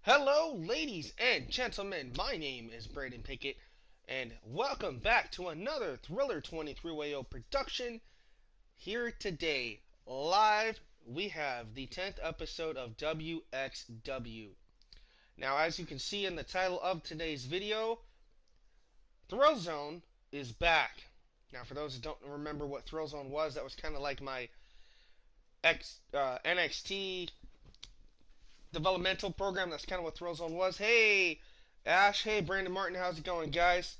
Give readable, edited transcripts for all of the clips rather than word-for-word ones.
Hello, ladies and gentlemen. My name is Braden Pickett, and welcome back to another Thriller 23 production. Here today, live, we have the 10th episode of WXW. Now, as you can see in the title of today's video, Thrillzone is back. Now, for those who don't remember what Thrillzone was, that was kind of like my NXT developmental program. That's kind of what Thrillzone was. Hey, Ash. Hey, Brandon Martin. How's it going, guys?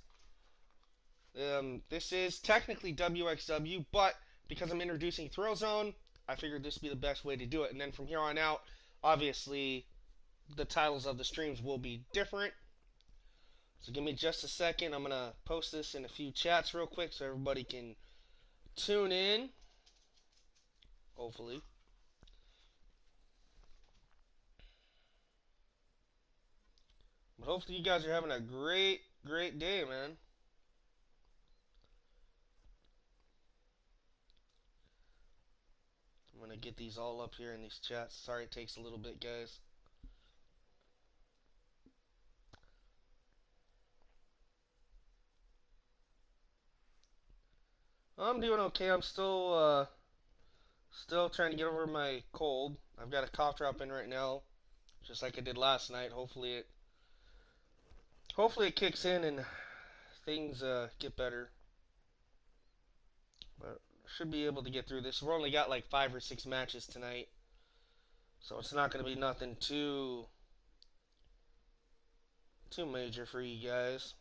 This is technically WXW, but because I'm introducing Thrillzone, I figured this would be the best way to do it. And then from here on out, obviously, the titles of the streams will be different. So give me just a second. I'm going to post this in a few chats real quick so everybody can tune in. Hopefully. But hopefully you guys are having a great day, man. I'm going to get these all up here in these chats. Sorry it takes a little bit, guys. I'm doing okay. I'm still trying to get over my cold. I've got a cough drop in right now, just like I did last night. Hopefully it kicks in and things get better. But should be able to get through this. We've only got like 5 or 6 matches tonight, so it's not going to be nothing too major for you guys.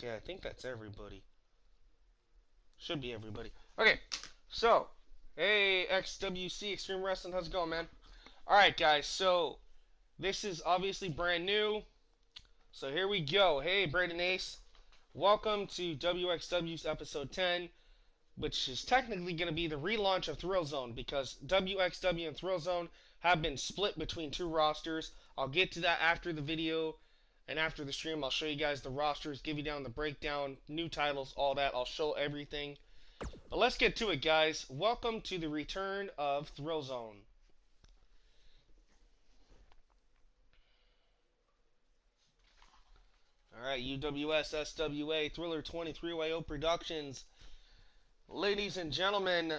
Okay, I think that's everybody. Should be everybody. Okay, so hey XWC Extreme Wrestling, how's it going, man? All right, guys. So this is obviously brand new. So here we go. Hey, Braden Ace. Welcome to WXW's episode 10, which is technically going to be the relaunch of Thrillzone because WXW and Thrillzone have been split between two rosters. I'll get to that after the video and after the stream. I'll show you guys the rosters, give you down the breakdown, new titles, all that. I'll show everything. But let's get to it, guys. Welcome to the return of Thrillzone. Alright, UWS SWA Thriller 23 Productions. Ladies and gentlemen,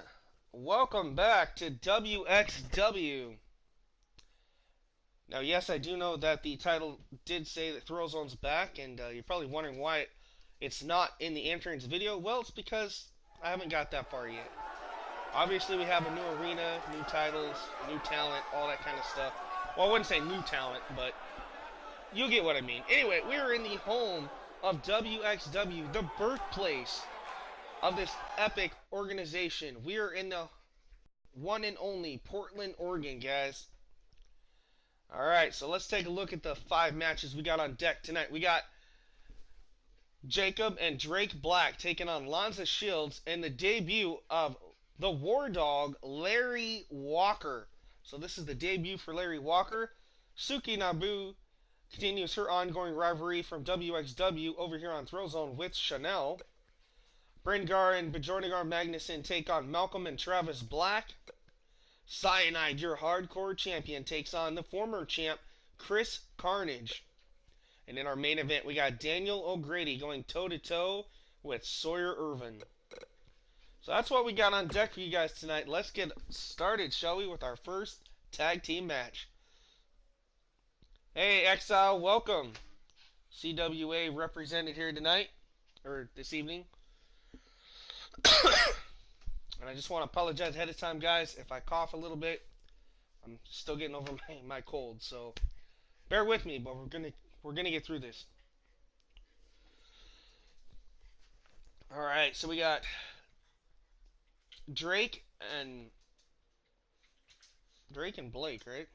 welcome back to WXW. Now, yes, I do know that the title did say that Thrillzone's back, and you're probably wondering why it's not in the entrance video. Well, it's because I haven't got that far yet. Obviously, we have a new arena, new titles, new talent, all that kind of stuff. Well, I wouldn't say new talent, but you get what I mean. Anyway, we're in the home of WXW, the birthplace of this epic organization. We are in the one and only Portland, Oregon, guys. Alright, so let's take a look at the 5 matches we got on deck tonight. We got Jacob and Drake Black taking on Lanza Shields and the debut of the War Dog, Larry Walker. So this is the debut for Larry Walker. Suki Nabu continues her ongoing rivalry from WXW over here on Thrillzone with Chanel. Bringar and Bjornigar Magnuson take on Malcolm and Travis Black. Cyanide, your hardcore champion, takes on the former champ, Chris Carnage. And in our main event, we got Daniel O'Grady going toe-to-toe with Sawyer Irvin. So that's what we got on deck for you guys tonight. Let's get started, shall we, with our first tag team match. Hey, Exile, welcome. CWA represented here tonight, or this evening. And I just want to apologize ahead of time, guys, if I cough a little bit. I'm still getting over my cold, so bear with me, but we're gonna get through this. All right, so we got Drake and Blake, right?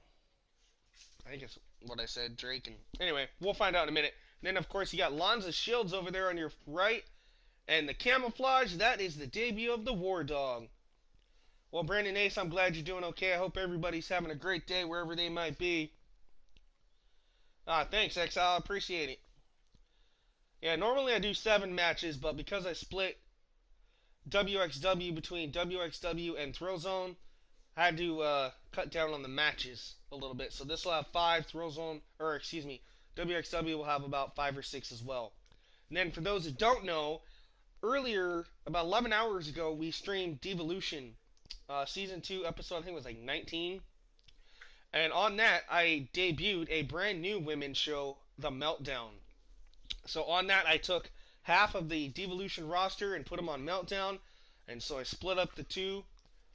I think it's what I said, Drake and... Anyway, we'll find out in a minute. And then, of course, you got Lanza Shields over there on your right. And the camouflage, that is the debut of the War Dog. Well, Brandon Ace, I'm glad you're doing okay. I hope everybody's having a great day wherever they might be. Ah, thanks, Exile. Appreciate it. Yeah, normally I do 7 matches, but because I split WXW between WXW and Thrillzone, I had to cut down on the matches a little bit. So this will have 5 Thrillzone, or excuse me, WXW will have about 5 or 6 as well. And then for those who don't know, earlier, about 11 hours ago, we streamed Devolution, Season 2, episode, I think it was like 19. And on that, I debuted a brand new women's show, The Meltdown. So on that, I took half of the Devolution roster and put them on Meltdown. And so I split up the two.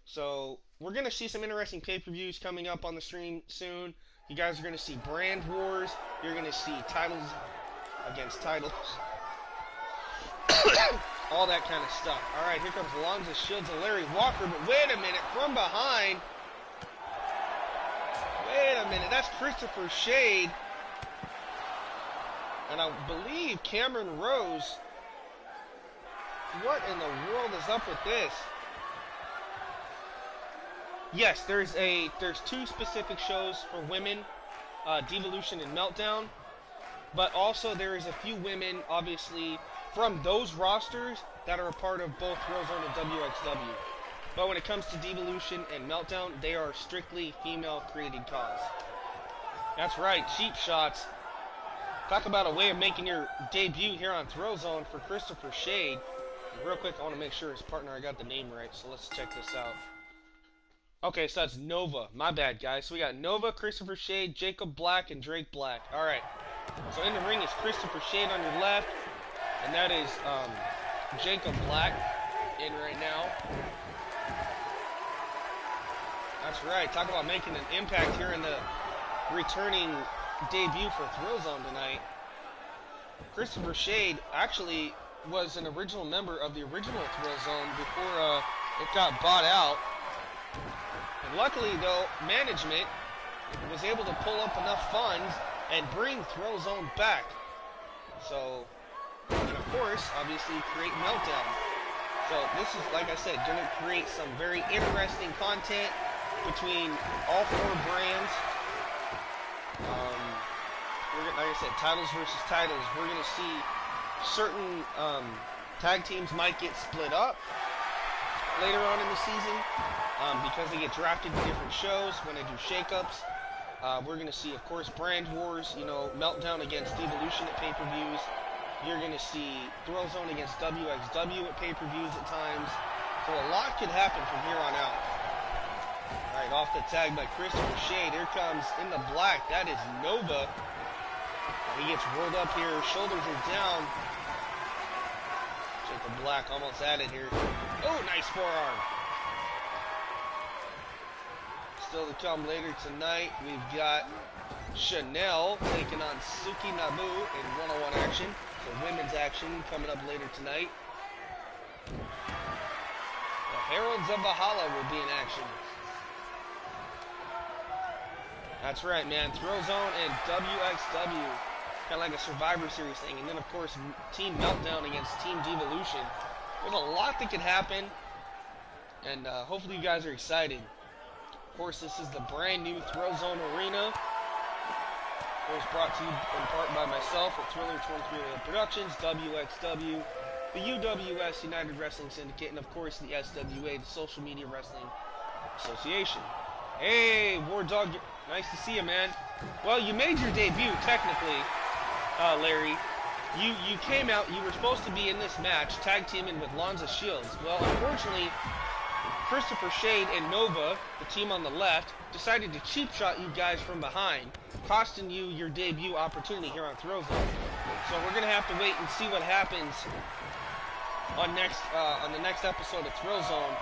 So we're going to see some interesting pay-per-views coming up on the stream soon. You guys are going to see brand wars. You're going to see titles against titles. All that kind of stuff. All right, here comes Alonzo Shields and Larry Walker. But wait a minute, from behind. Wait a minute, that's Christopher Shade. And I believe Cameron Rose. What in the world is up with this? Yes, there's 2 specific shows for women, Devolution and Meltdown. But also there is a few women, obviously, from those rosters that are a part of both Thrillzone and WXW. But when it comes to Devolution and Meltdown, they are strictly female-created cause. That's right, cheap shots. Talk about a way of making your debut here on Thrillzone for Christopher Shade. And real quick, I want to make sure his partner, I got the name right, so let's check this out. Okay, so that's Nova. My bad, guys. So we got Nova, Christopher Shade, Jacob Black, and Drake Black. Alright. So in the ring is Christopher Shade on your left. And that is Jacob Black in right now. That's right. Talk about making an impact here in the returning debut for Thrillzone tonight. Christopher Shade actually was an original member of the original Thrillzone before it got bought out. And luckily, though, management was able to pull up enough funds and bring Thrillzone back. So, and of course, obviously, create Meltdown. So this is, like I said, going to create some very interesting content between all 4 brands. Like I said, titles versus titles. We're going to see certain tag teams might get split up later on in the season because they get drafted to different shows when they do shakeups. We're going to see, of course, brand wars, you know, Meltdown against Devolution at pay-per-views. You're going to see Thrillzone against WXW at pay-per-views at times. So a lot could happen from here on out. All right, off the tag by Christopher Shade. Here comes in the black. That is Nova. He gets rolled up here. Shoulders are down. Jacob Black almost at it here. Oh, nice forearm. Still to come later tonight, we've got Chanel taking on Suki Nabu in one-on-one action. So women's action coming up later tonight. The Heralds of Valhalla will be in action. That's right, man. Thrillzone and WXW. Kind of like a Survivor Series thing. And then, of course, Team Meltdown against Team Devolution. There's a lot that could happen. And hopefully you guys are excited. Of course, this is the brand new Thrillzone Arena. Of course, brought to you in part by myself at Thriller 23 Productions, WXW, the UWS United Wrestling Syndicate, and of course the SWA, the Social Media Wrestling Association. Hey, War Dog, nice to see you, man. Well, you made your debut, technically, Larry. You came out, you were supposed to be in this match, tag teaming with Lonza Shields. Well, unfortunately, Christopher Shade and Nova, the team on the left, decided to cheap shot you guys from behind, costing you your debut opportunity here on Thrillzone. So we're gonna have to wait and see what happens on the next episode of Thrillzone.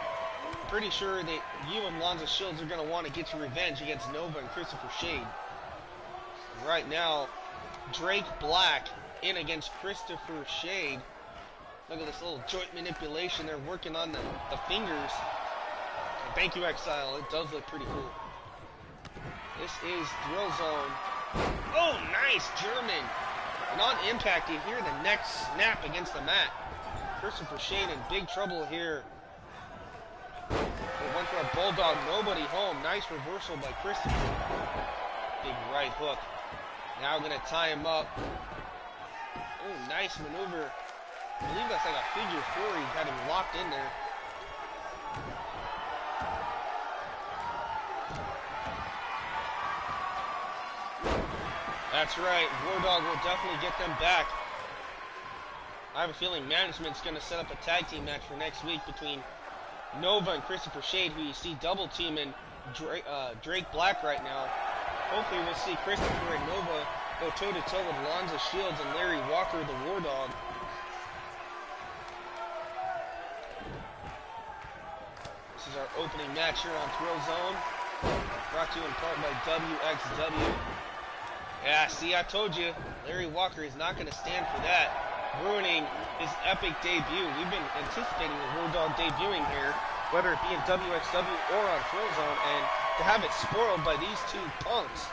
Pretty sure that you and Lonza Shields are gonna want to get your revenge against Nova and Christopher Shade. Right now, Drake Black in against Christopher Shade. Look at this little joint manipulation. They're working on the fingers. Thank you, Exile. It does look pretty cool. This is Thrillzone. Oh, nice German. And on impact, you hear the neck snap against the mat. Christopher Shade in big trouble here. They went for a bulldog. Nobody home. Nice reversal by Christopher. Big right hook. Now we're going to tie him up. Oh, nice maneuver. I believe that's like a figure four. He got him locked in there. That's right. War Dog will definitely get them back. I have a feeling management's going to set up a tag team match for next week between Nova and Christopher Shade, who you see double teaming Drake Black right now. Hopefully we'll see Christopher and Nova go toe-to-toe with Lonzo Shields and Larry Walker, the War Dog. This is our opening match here on Thrillzone, brought to you in part by WXW. Yeah, see, I told you, Larry Walker is not going to stand for that, ruining his epic debut. We've been anticipating the War Dog debuting here, whether it be in WXW or on Thrillzone, and to have it spoiled by these two punks.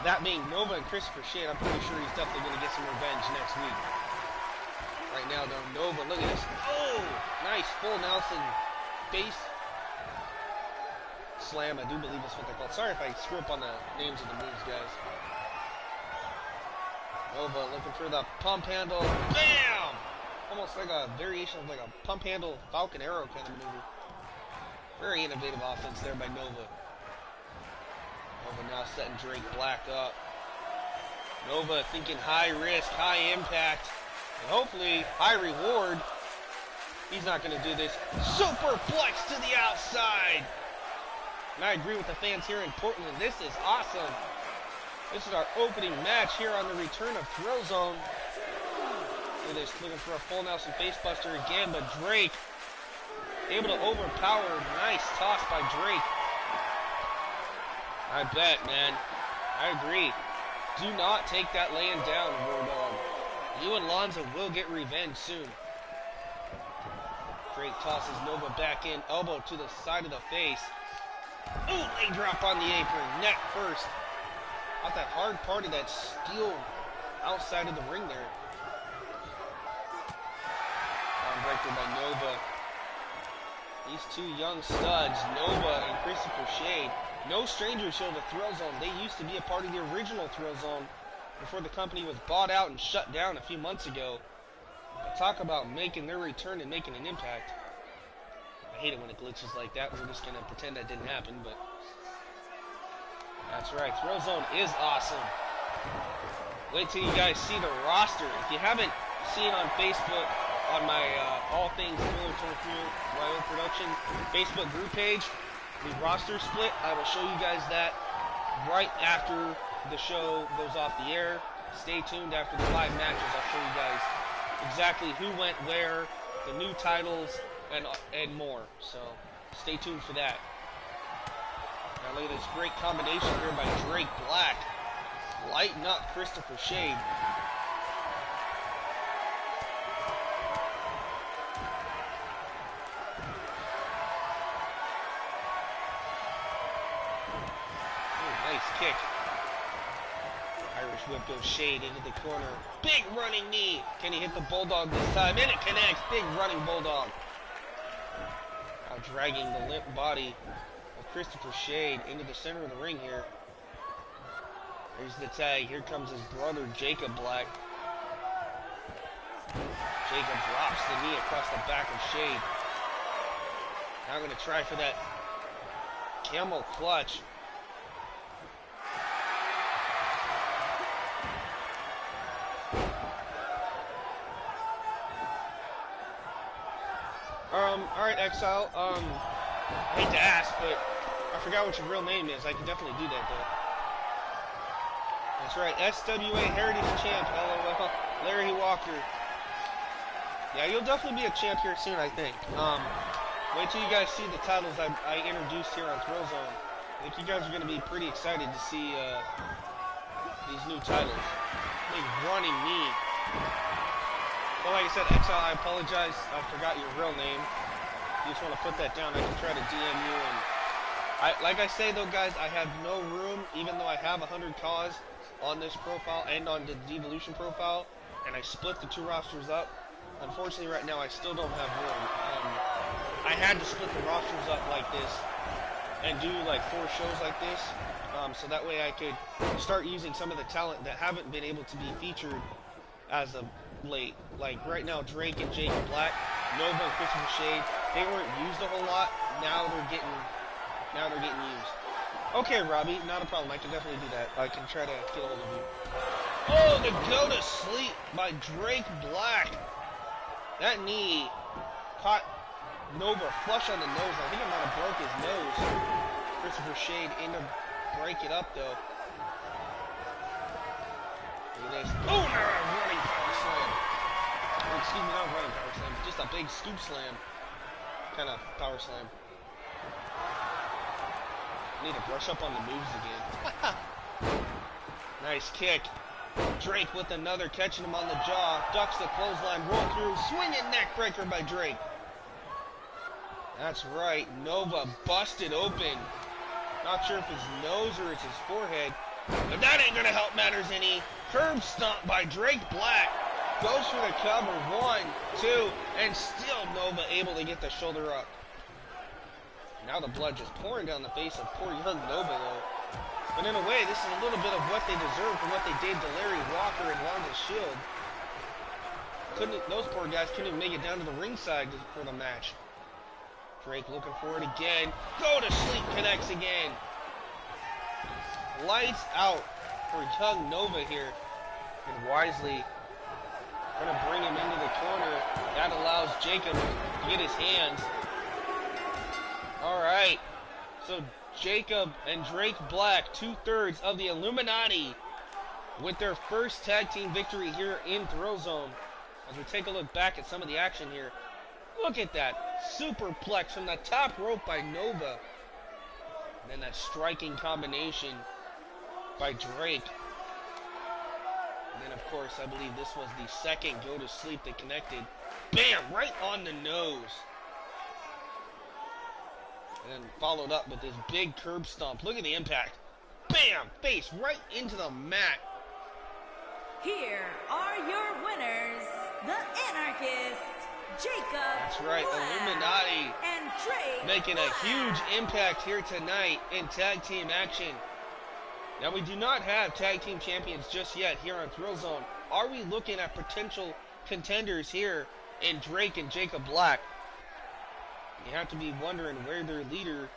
That being Nova and Christopher Shade, I'm pretty sure he's definitely going to get some revenge next week. Right now, though, Nova, look at this. Oh, nice full Nelson base slam. I do believe that's what they're called. Sorry if I screw up on the names of the moves, guys. Nova looking for the pump handle. Bam! Almost like a variation of like a pump handle Falcon Arrow kind of maneuver. Very innovative offense there by Nova. Nova now setting Drake Black up. Nova thinking high risk, high impact, and hopefully high reward. He's not going to do this. Superplex to the outside. And I agree with the fans here in Portland. This is awesome. This is our opening match here on the return of Thrillzone. Look at this, looking for a full Nelson facebuster again, but Drake able to overpower. Nice toss by Drake. I bet, man. I agree. Do not take that laying down, War Dog. You and Lonzo will get revenge soon. Drake tosses Nova back in, elbow to the side of the face. Ooh, leg drop on the apron, neck first. Got that hard part of that steel outside of the ring there. Arm breaker by Nova. These two young studs, Nova and Christopher Shade, no strangers here to Thrillzone. They used to be a part of the original Thrillzone before the company was bought out and shut down a few months ago. But talk about making their return and making an impact. I hate it when it glitches like that. We're just going to pretend that didn't happen, but that's right. Thrillzone is awesome. Wait till you guys see the roster. If you haven't seen on Facebook, on my All Things Thriller 23 YO Production Facebook group page, the roster split, I will show you guys that right after the show goes off the air. Stay tuned after the live matches. I'll show you guys exactly who went where, the new titles, and more. So stay tuned for that. Now look at this great combination here by Drake Black. Lighten up Christopher Shade. Kick. Irish whip goes Shade into the corner. Big running knee. Can he hit the Bulldog this time? And it connects. Big running Bulldog. Now dragging the limp body of Christopher Shade into the center of the ring here. There's the tag. Here comes his brother, Jacob Black. Jacob drops the knee across the back of Shade. Now going to try for that camel clutch. Alright, Exile, I hate to ask, but I forgot what your real name is. I can definitely do that, though. That's right, SWA Heritage Champ, LOL, Larry Walker. Yeah, you'll definitely be a champ here soon, I think. Wait till you guys see the titles I introduced here on Thrillzone. I think you guys are going to be pretty excited to see these new titles. Big running knee. Well, like I said, Exile, I apologize. I forgot your real name. If you just want to put that down, I can try to DM you. And like I say, though, guys, I have no room, even though I have 100 cause on this profile and on the Devolution profile, and I split the two rosters up. Unfortunately, right now, I still don't have room. I had to split the rosters up like this and do like 4 shows like this, so that way I could start using some of the talent that haven't been able to be featured as of late. Like right now, Drake and Jacob Black, Nova and Christopher Shade, they weren't used a whole lot. Now they're getting used. Okay, Robbie, not a problem. I can definitely do that. I can try to get a hold of you. Oh, the go to sleep by Drake Black. That knee caught Nova flush on the nose. I think it might have broke his nose. Christopher Shade in to break it up, though. Look at this. Oh, no, running power slam. Oh, excuse me, not running power slam, just a big scoop slam. Kind of power slam. I need to brush up on the moves again. Nice kick. Drake with another, catching him on the jaw. Ducks the clothesline, roll through, swinging neck breaker by Drake. That's right, Nova busted open. Not sure if it's nose or it's his forehead, but that ain't gonna help matters any. Curb stomp by Drake Black. Goes for the cover, 1, 2, and still Nova able to get the shoulder up. Now the blood just pouring down the face of poor young Nova, though. But in a way, this is a little bit of what they deserve for what they did to Larry Walker and Ronda Shield. Those poor guys couldn't even make it down to the ringside for the match. Drake looking for it again. Go to sleep, connects again. Lights out for young Nova here. And wisely gonna bring him into the corner. That allows Jacob to get his hands. Alright. So Jacob and Drake Black, 2/3 of the Illuminati, with their first tag team victory here in Thrillzone. As we take a look back at some of the action here. Look at that. Superplex from the top rope by Nova. And then that striking combination by Drake. And then, of course, I believe this was the second go to sleep that connected. Bam! Right on the nose. And then followed up with this big curb stomp. Look at the impact. Bam! Face right into the mat. Here are your winners, the Anarchist, Jacob. That's right, Black Illuminati. And Drake making Black. a huge impact here tonight in tag team action. Now, we do not have tag team champions just yet here on Thrillzone. Are we looking at potential contenders here in Drake and Jacob Black? You have to be wondering where their leader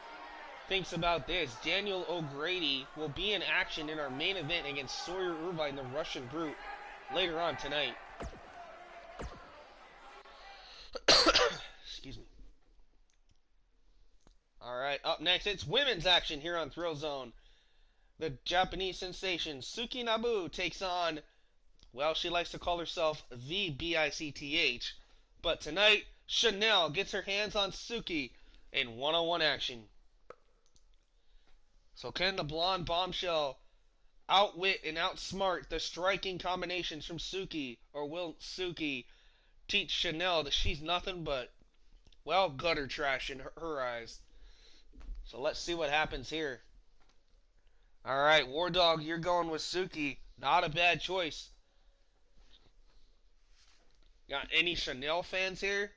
thinks about this. Daniel O'Grady will be in action in our main event against Sawyer Irvine, the Russian Brute, later on tonight. Excuse me. Alright, up next, it's women's action here on Thrillzone. The Japanese sensation Suki Nabu takes on, well, she likes to call herself the BICTH, but tonight, Chanel gets her hands on Suki in one-on-one action. So can the blonde bombshell outwit and outsmart the striking combinations from Suki, or will Suki teach Chanel that she's nothing but, well, gutter trash in her eyes? So let's see what happens here. Alright, War Dog, you're going with Suki. Not a bad choice. Got any Chanel fans here?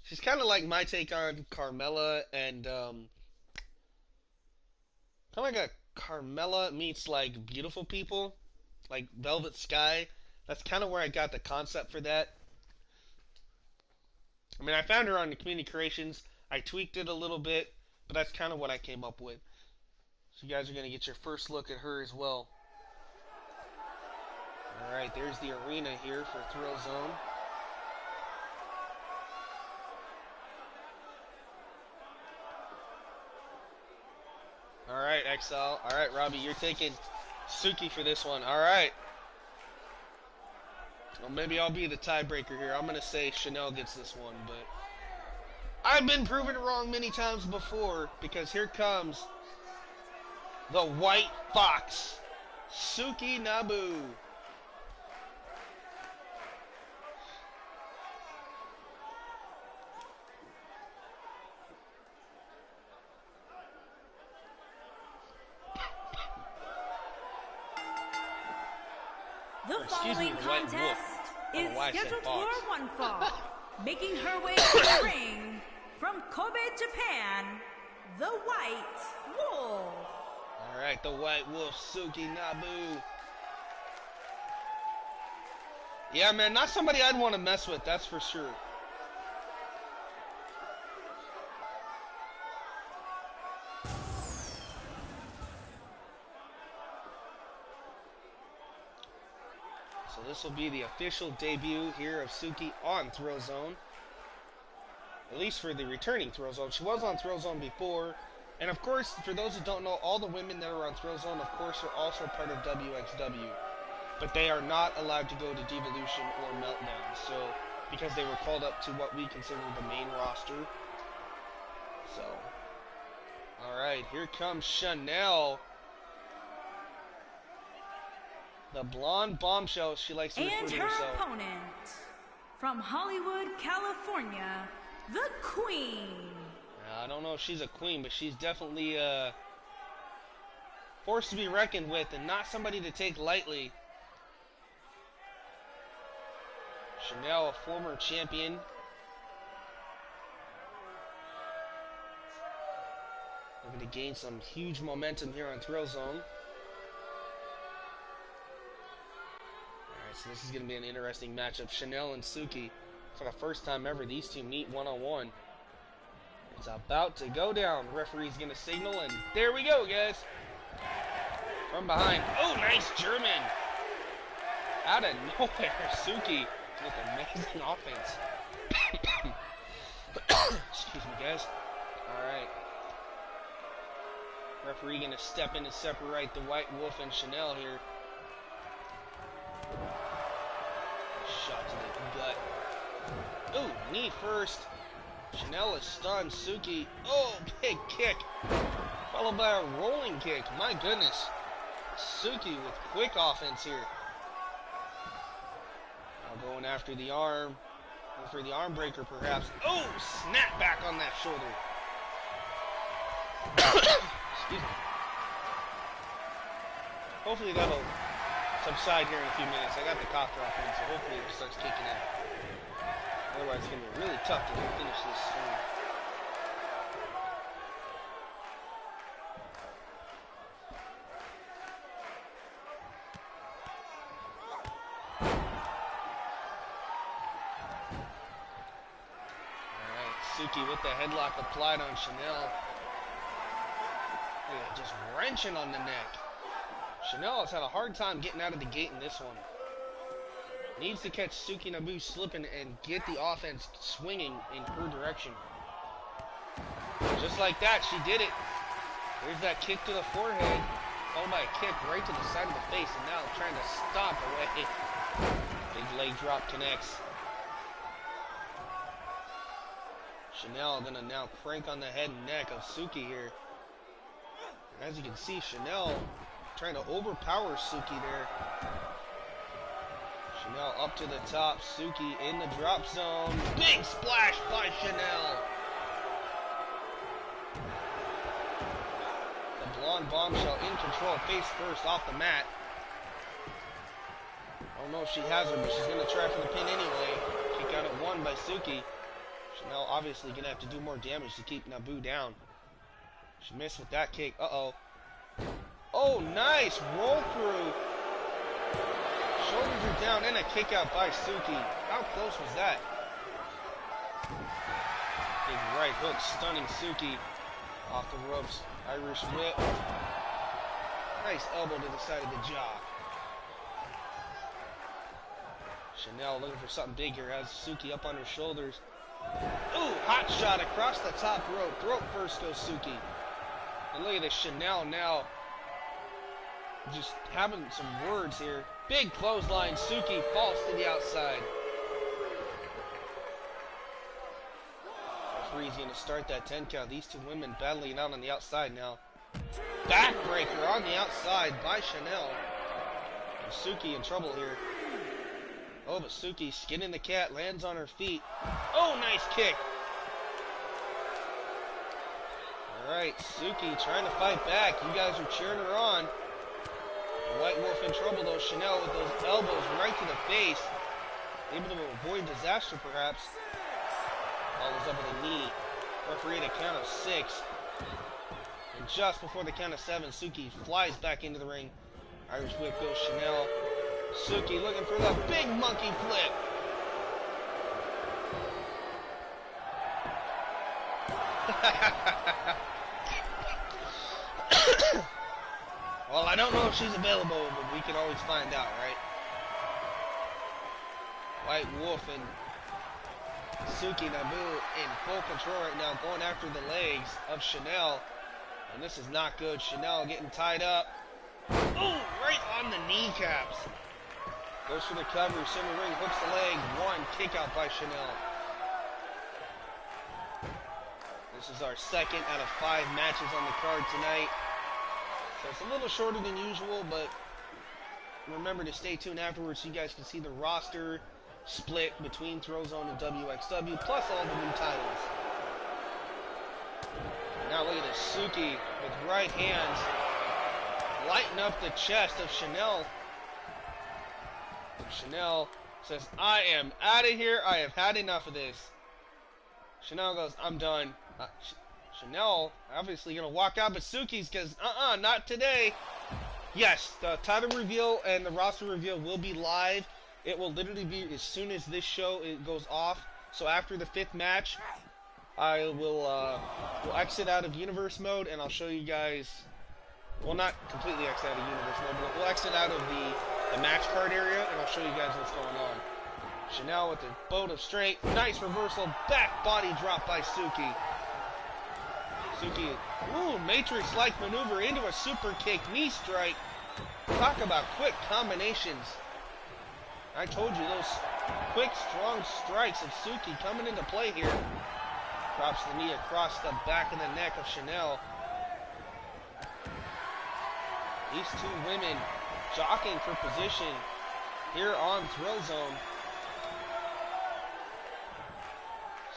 She's kind of like my take on Carmella and, kind of like a Carmella meets, like, Beautiful People. Like Velvet Sky. That's kind of where I got the concept for that. I mean, I found her on the Community Creations. I tweaked it a little bit, but that's kind of what I came up with. So you guys are going to get your first look at her as well. Alright, there's the arena here for Thrillzone. Alright, XL. Alright, Robbie, you're taking Suki for this one. Alright. Well, maybe I'll be the tiebreaker here. I'm going to say Chanel gets this one, but I've been proven wrong many times before, because here comes the White Fox, Suki Nabu. The following contest is scheduled for one fall. Making her way to the ring from Kobe, Japan, the White Wolf. Alright, the White Wolf, Suki Nabu. Yeah, man, not somebody I'd want to mess with, that's for sure. So this will be the official debut here of Suki on Thrillzone. At least for the returning Thrillzone. She was on Thrillzone before. And of course, for those who don't know, all the women that are on Thrillzone, of course, are also part of WXW. But they are not allowed to go to Devolution or Meltdown. So, because they were called up to what we consider the main roster. So, alright, here comes Chanel. The blonde bombshell, she likes to refer to herself. And her opponent, from Hollywood, California, the Queen. I don't know if she's a queen, but she's definitely a force to be reckoned with and not somebody to take lightly. Chanel, a former champion. Looking to gain some huge momentum here on Thrillzone. So this is going to be an interesting matchup. Chanel and Suki. For the first time ever, these two meet one-on-one. It's about to go down. Referee's going to signal, and there we go, guys. From behind. Oh, nice German. Out of nowhere, Suki with amazing offense. Excuse me, guys. All right. Referee going to step in and separate the White Wolf and Chanel here. Shot to the gut. Ooh, knee first. Chanel is stunned. Suki. Oh, big kick. Followed by a rolling kick. My goodness. Suki with quick offense here. Now going after the arm. Going for the arm breaker perhaps. Oh, snap back on that shoulder. Excuse me. Hopefully that'll subside here in a few minutes. I got the cough drop in, so hopefully it starts kicking in. Otherwise, it's going to be really tough to finish this swing. Alright, Suki with the headlock applied on Chanel. Yeah, just wrenching on the neck. Chanel has had a hard time getting out of the gate in this one. Needs to catch Suki Nabu slipping and get the offense swinging in her direction. Just like that, she did it. There's that kick to the forehead, followed by a kick right to the side of the face, and now trying to stop away. Big leg drop connects. Chanel gonna now crank on the head and neck of Suki here. And as you can see, Chanel trying to overpower Suki there. Chanel up to the top. Suki in the drop zone. Big splash by Chanel. The blonde bombshell in control. Face first off the mat. I don't know if she has her, but she's going to try for the pin anyway. Kick out at one by Suki. Chanel obviously going to have to do more damage to keep Nabu down. She missed with that kick. Uh-oh. Oh, nice roll through. Shoulders are down and a kick out by Suki. How close was that? Big right hook stunning Suki off the ropes. Irish whip. Nice elbow to the side of the jaw. Chanel looking for something big here. Has Suki up on her shoulders. Ooh, hot shot across the top rope. Throat first goes Suki. And look at this, Chanel now just having some words here. Big clothesline. Suki falls to the outside. Referee's going to start that 10 count. These two women battling out on the outside now. Backbreaker on the outside by Chanel. And Suki in trouble here. Oh, but Suki skinning the cat, lands on her feet. Oh, nice kick. Alright, Suki trying to fight back. You guys are cheering her on. The White Wolf in trouble though. Chanel with those elbows right to the face. Able to avoid disaster perhaps. Follows up with a knee. Referee at a count of 6. And just before the count of 7, Suki flies back into the ring. Irish whip goes Chanel. Suki looking for the big monkey flip. Well, I don't know if she's available, but we can always find out, right? White Wolf and Suki Nabu in full control right now, going after the legs of Chanel. And this is not good. Chanel getting tied up. Oh, right on the kneecaps. Goes for the cover. Center ring hooks the leg. One kick out by Chanel. This is our second out of 5 matches on the card tonight. So it's a little shorter than usual, but remember to stay tuned afterwards so you guys can see the roster split between Thrillzone and WXW, plus all the new titles. Now look at this, Suki with right hands lighten up the chest of Chanel. Chanel says, I am out of here. I have had enough of this. Chanel goes, I'm done. Chanel obviously going to walk out, but Suki's goes, not today. Yes, the title reveal and the roster reveal will be live. It will literally be as soon as this show goes off. So after the 5th match, I will we'll exit out of universe mode, and I'll show you guys. Well, not completely exit out of universe mode, but we'll exit out of the match card area, and I'll show you guys what's going on. Chanel with the boat of straight, nice reversal, back body drop by Suki. Suki, ooh, Matrix-like maneuver into a super kick, knee strike. Talk about quick combinations. I told you, those quick, strong strikes of Suki coming into play here. Drops the knee across the back of the neck of Chanel. These two women jockeying for position here on Thrillzone.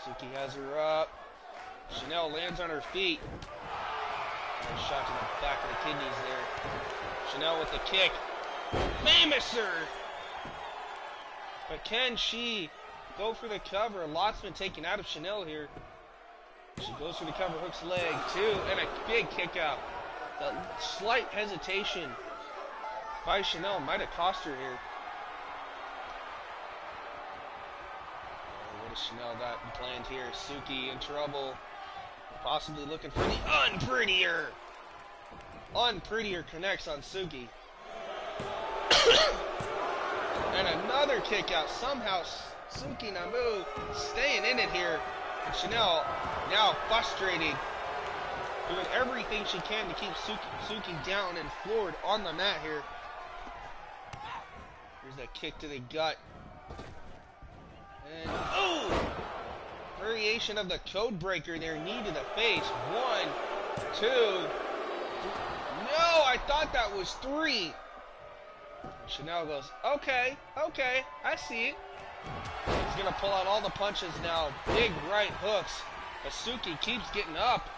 Suki has her up. Chanel lands on her feet. Nice shot to the back of the kidneys there. Chanel with the kick. Famouser! But can she go for the cover? A lot's been taken out of Chanel here. She goes for the cover, hooks the leg, 2, and a big kick out. The slight hesitation by Chanel might have cost her here. What has Chanel got planned here? Suki in trouble. Possibly looking for the unprettier. Unprettier connects on Suki. And another kick out. Somehow Suki Namu staying in it here. And Chanel now frustrated, doing everything she can to keep Suki down and floored on the mat here. Here's that kick to the gut. And oh! Variation of the code breaker there, knee to the face. 1, 2, 3. No, I thought that was 3. And Chanel goes, okay, I see it. He's gonna pull out all the punches now. Big right hooks. But Suki keeps getting up.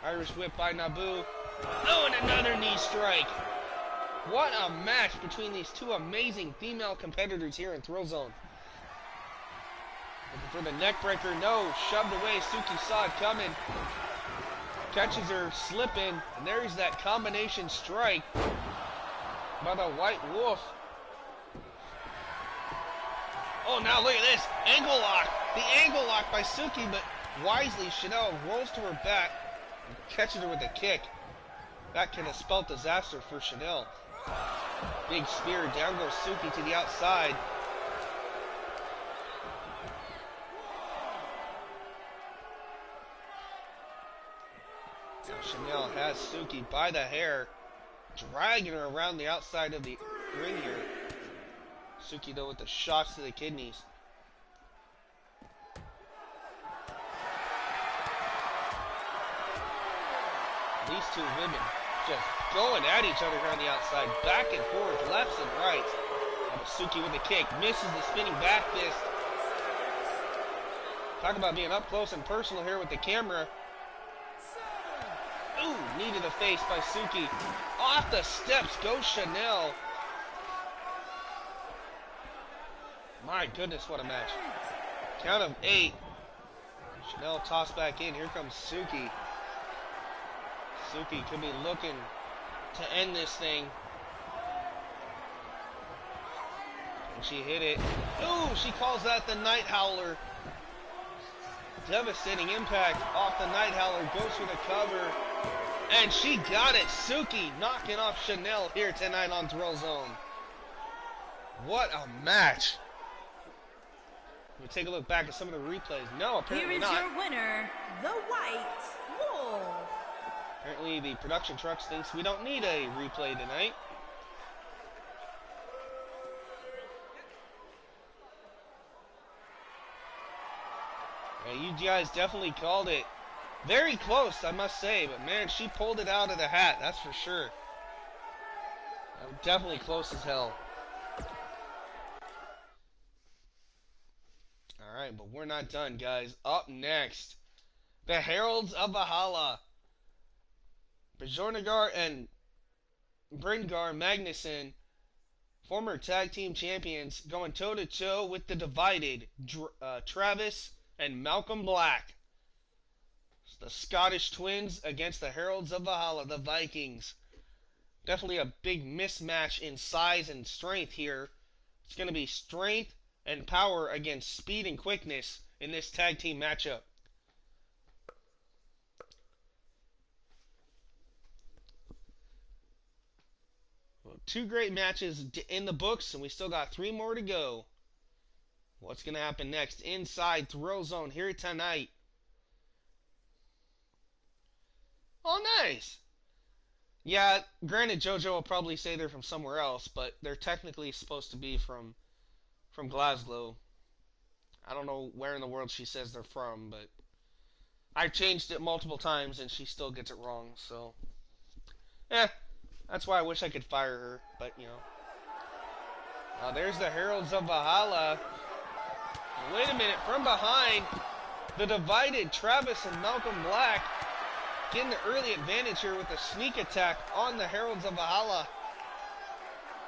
Irish whip by Nabu. Oh, and another knee strike. What a match between these two amazing female competitors here in Thrillzone. Looking for the neck breaker. No, shoved away. Suki saw it coming. Catches her slipping. And there's that combination strike by the White Wolf. Oh, now look at this. Angle lock. The angle lock by Suki, but wisely Chanel rolls to her back and catches her with a kick. That could have spelled disaster for Chanel. Big spear. Down goes Suki to the outside. Now Chanel has Suki by the hair, dragging her around the outside of the ring here. Suki, though, with the shots to the kidneys. These two women just going at each other here on the outside, back and forth, lefts and rights. And Suki with the kick, misses the spinning back fist. Talk about being up close and personal here with the camera. Ooh, knee to the face by Suki. Off the steps goes Chanel. My goodness, what a match. Count of 8. Chanel tossed back in. Here comes Suki. Suki could be looking to end this thing. And she hit it. Ooh, she calls that the Night Howler. Devastating impact off the Night Howler. Goes for the cover. And she got it. Suki knocking off Chanel here tonight on Thrillzone. What a match. We'll take a look back at some of the replays. No, apparently not. Here is your winner, the White Wolf. Apparently the production trucks thinks we don't need a replay tonight. Yeah, you guys definitely called it. Very close, I must say, but man, she pulled it out of the hat, that's for sure. Definitely close as hell. Alright, but we're not done, guys. Up next, the Heralds of Valhalla. Bjornagar and Bryngar Magnuson, former tag team champions, going toe-to-toe with the Divided, Travis and Malcolm Black. The Scottish twins against the Heralds of Valhalla, the Vikings. Definitely a big mismatch in size and strength here. It's going to be strength and power against speed and quickness in this tag team matchup. Well, 2 great matches in the books, and we still got 3 more to go. What's going to happen next inside Thrillzone here tonight? Oh, nice. Yeah, granted, JoJo will probably say they're from somewhere else, but they're technically supposed to be from Glasgow. I don't know where in the world she says they're from, but I've changed it multiple times and she still gets it wrong, so that's why I wish I could fire her, but you know. There's the Heralds of Valhalla. Wait a minute, from behind, the Divided, Travis and Malcolm Black getting the early advantage here with a sneak attack on the Heralds of Valhalla.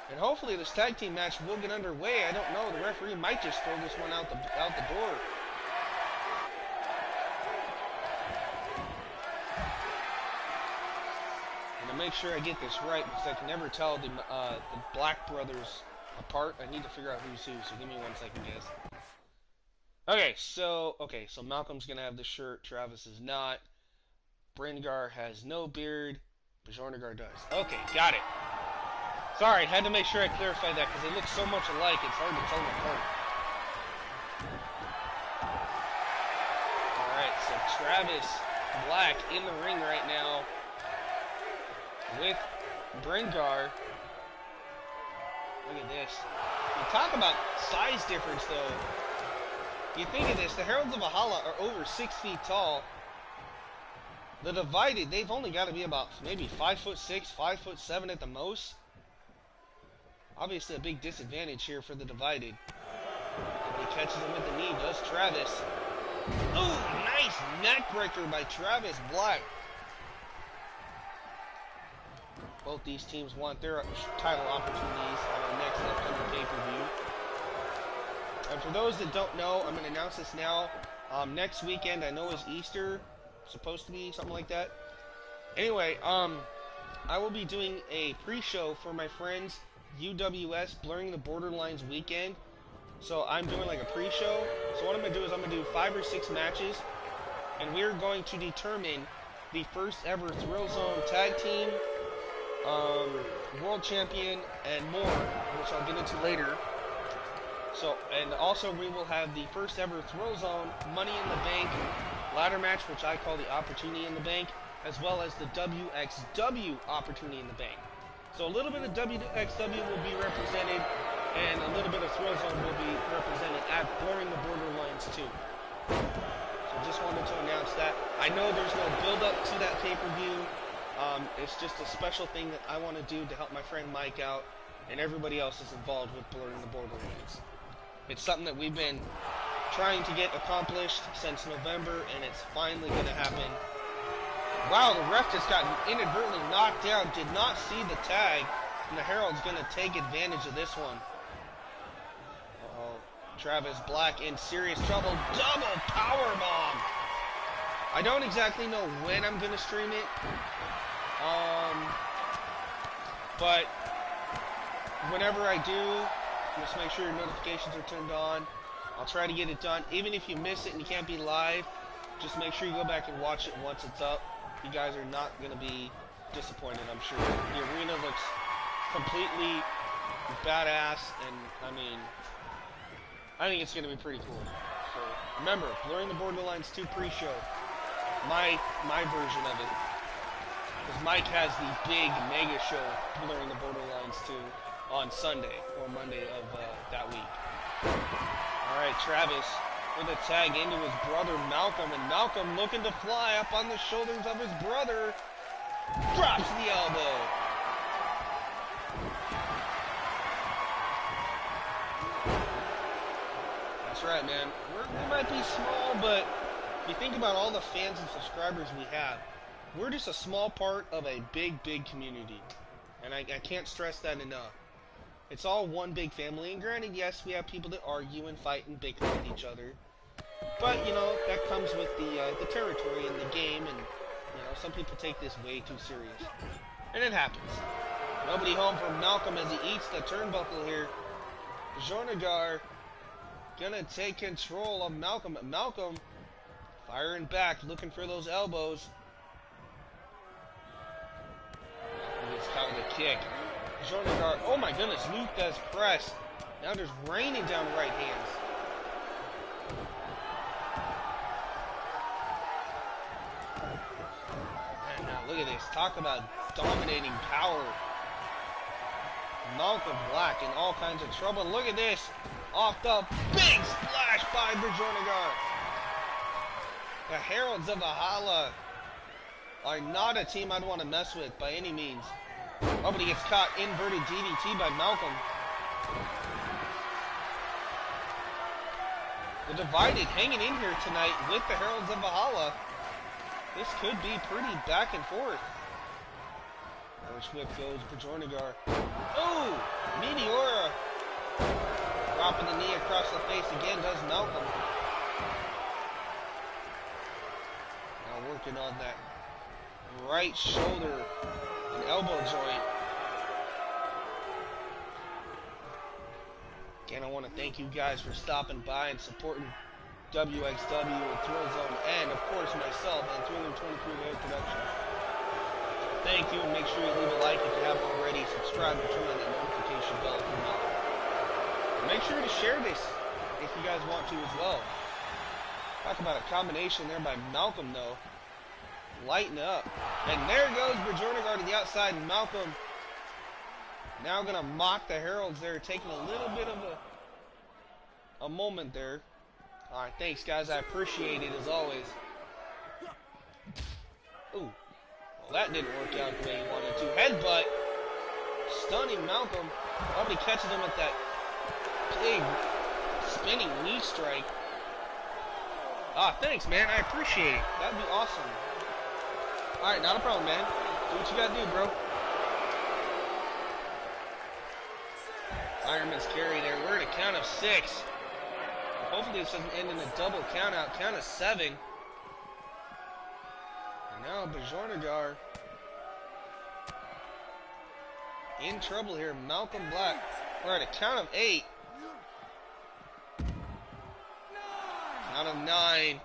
And hopefully this tag team match will get underway. I don't know. The referee might just throw this one out the door. And to make sure I get this right, because I can never tell the Black brothers apart, I need to figure out who's who. So give me 1 second, guys. Okay, so Malcolm's gonna have the shirt. Travis is not. Bryngar has no beard. Bjornagar does. Okay, got it. Sorry, had to make sure I clarified that because they look so much alike, it's hard to tell them apart. Alright, so Travis Black in the ring right now with Bryngar. Look at this. You talk about size difference, though. You think of this, the Heralds of Valhalla are over 6 feet tall. The Divided, they've only got to be about maybe 5'6", 5'7" at the most. Obviously a big disadvantage here for the Divided. And he catches him with the knee, does Travis. Ooh, nice neck breaker by Travis Black. Both these teams want their title opportunities on our next upcoming pay-per-view. And for those that don't know, I'm going to announce this now. Next weekend, I know is Easter. Supposed to be something like that. Anyway, I will be doing a pre-show for my friends UWS Blurring the Borderlines weekend. So I'm doing like a pre-show. So what I'm going to do is I'm going to do 5 or 6 matches, and we're going to determine the first ever Thrillzone tag team, world champion, and more, which I'll get into later. So, and also we will have the first ever Thrillzone Money in the Bank ladder match, which I call the Opportunity in the Bank, as well as the WXW Opportunity in the Bank. So a little bit of WXW will be represented, and a little bit of Thrillzone will be represented at Blurring the Borderlines too. So just wanted to announce that. I know there's no build-up to that pay-per-view. It's just a special thing that I want to do to help my friend Mike out, and everybody else is involved with Blurring the Borderlines. It's something that we've been trying to get accomplished since November, and it's finally going to happen. Wow, the ref just got inadvertently knocked down. Did not see the tag, and the Herald's going to take advantage of this one. Uh-oh. Travis Black in serious trouble. Double powerbomb. I don't exactly know when I'm going to stream it. Um, but whenever I do, just make sure your notifications are turned on. I'll try to get it done. Even if you miss it and you can't be live, just make sure you go back and watch it once it's up. You guys are not going to be disappointed, I'm sure. The arena looks completely badass, and I think it's going to be pretty cool. So remember, Blurring the Borderlines 2 pre-show, my version of it, because Mike has the big mega show, Blurring the Borderlines 2, on Sunday or Monday of that week. All right, Travis with a tag into his brother Malcolm, and Malcolm looking to fly up on the shoulders of his brother, drops the elbow. That's right, man. We might be small, but if you think about all the fans and subscribers we have, we're just a small part of a big, big community. And I can't stress that enough. It's all one big family, and granted, yes, we have people that argue and fight and bicker with each other. But, you know, that comes with the territory and the game, and, you know, some people take this way too serious. And it happens. Nobody home for Malcolm as he eats the turnbuckle here. Jornagar gonna take control of Malcolm. Malcolm firing back, looking for those elbows. Malcolm gets caught with a kick. Jornagar, oh my goodness, Lucas press. Now just raining down right hands. And now look at this. Talk about dominating power. Malcolm Black in all kinds of trouble. Look at this. Off the big splash by Jornagar. The Heralds of Valhalla are not a team I'd want to mess with by any means. Oh, but he gets caught. Inverted DDT by Malcolm. The Divided hanging in here tonight with the Heralds of Valhalla. This could be pretty back and forth. Irish whip goes for Jornagar. Oh! Meteora! Dropping the knee across the face again does Malcolm. Now working on that right shoulder and elbow joint. Again, I want to thank you guys for stopping by and supporting WXW and Thrillzone, and of course myself and Thriller 23 Productions. Thank you, and make sure you leave a like if you haven't already. Subscribe and turn on that notification bell if you're not. Make sure to share this if you guys want to as well. Talk about a combination there by Malcolm, though. Lighten up. And there goes Jornagar to the outside, and Malcolm now going to mock the Heralds there, taking a little bit of a moment there. Alright, thanks, guys. I appreciate it, as always. Ooh. Well, that didn't work out the way he wanted to. Headbutt. Stunning Malcolm. Probably catches him with that big spinning knee strike. Ah, thanks, man. I appreciate it. That'd be awesome. Alright, not a problem, man. Do what you gotta do, bro. Fireman's carry there. We're at a count of 6. Hopefully this doesn't end in a double count out. Count of 7. And now Jornagar in trouble here. Malcolm Black. We're at a count of 8. Count of 9.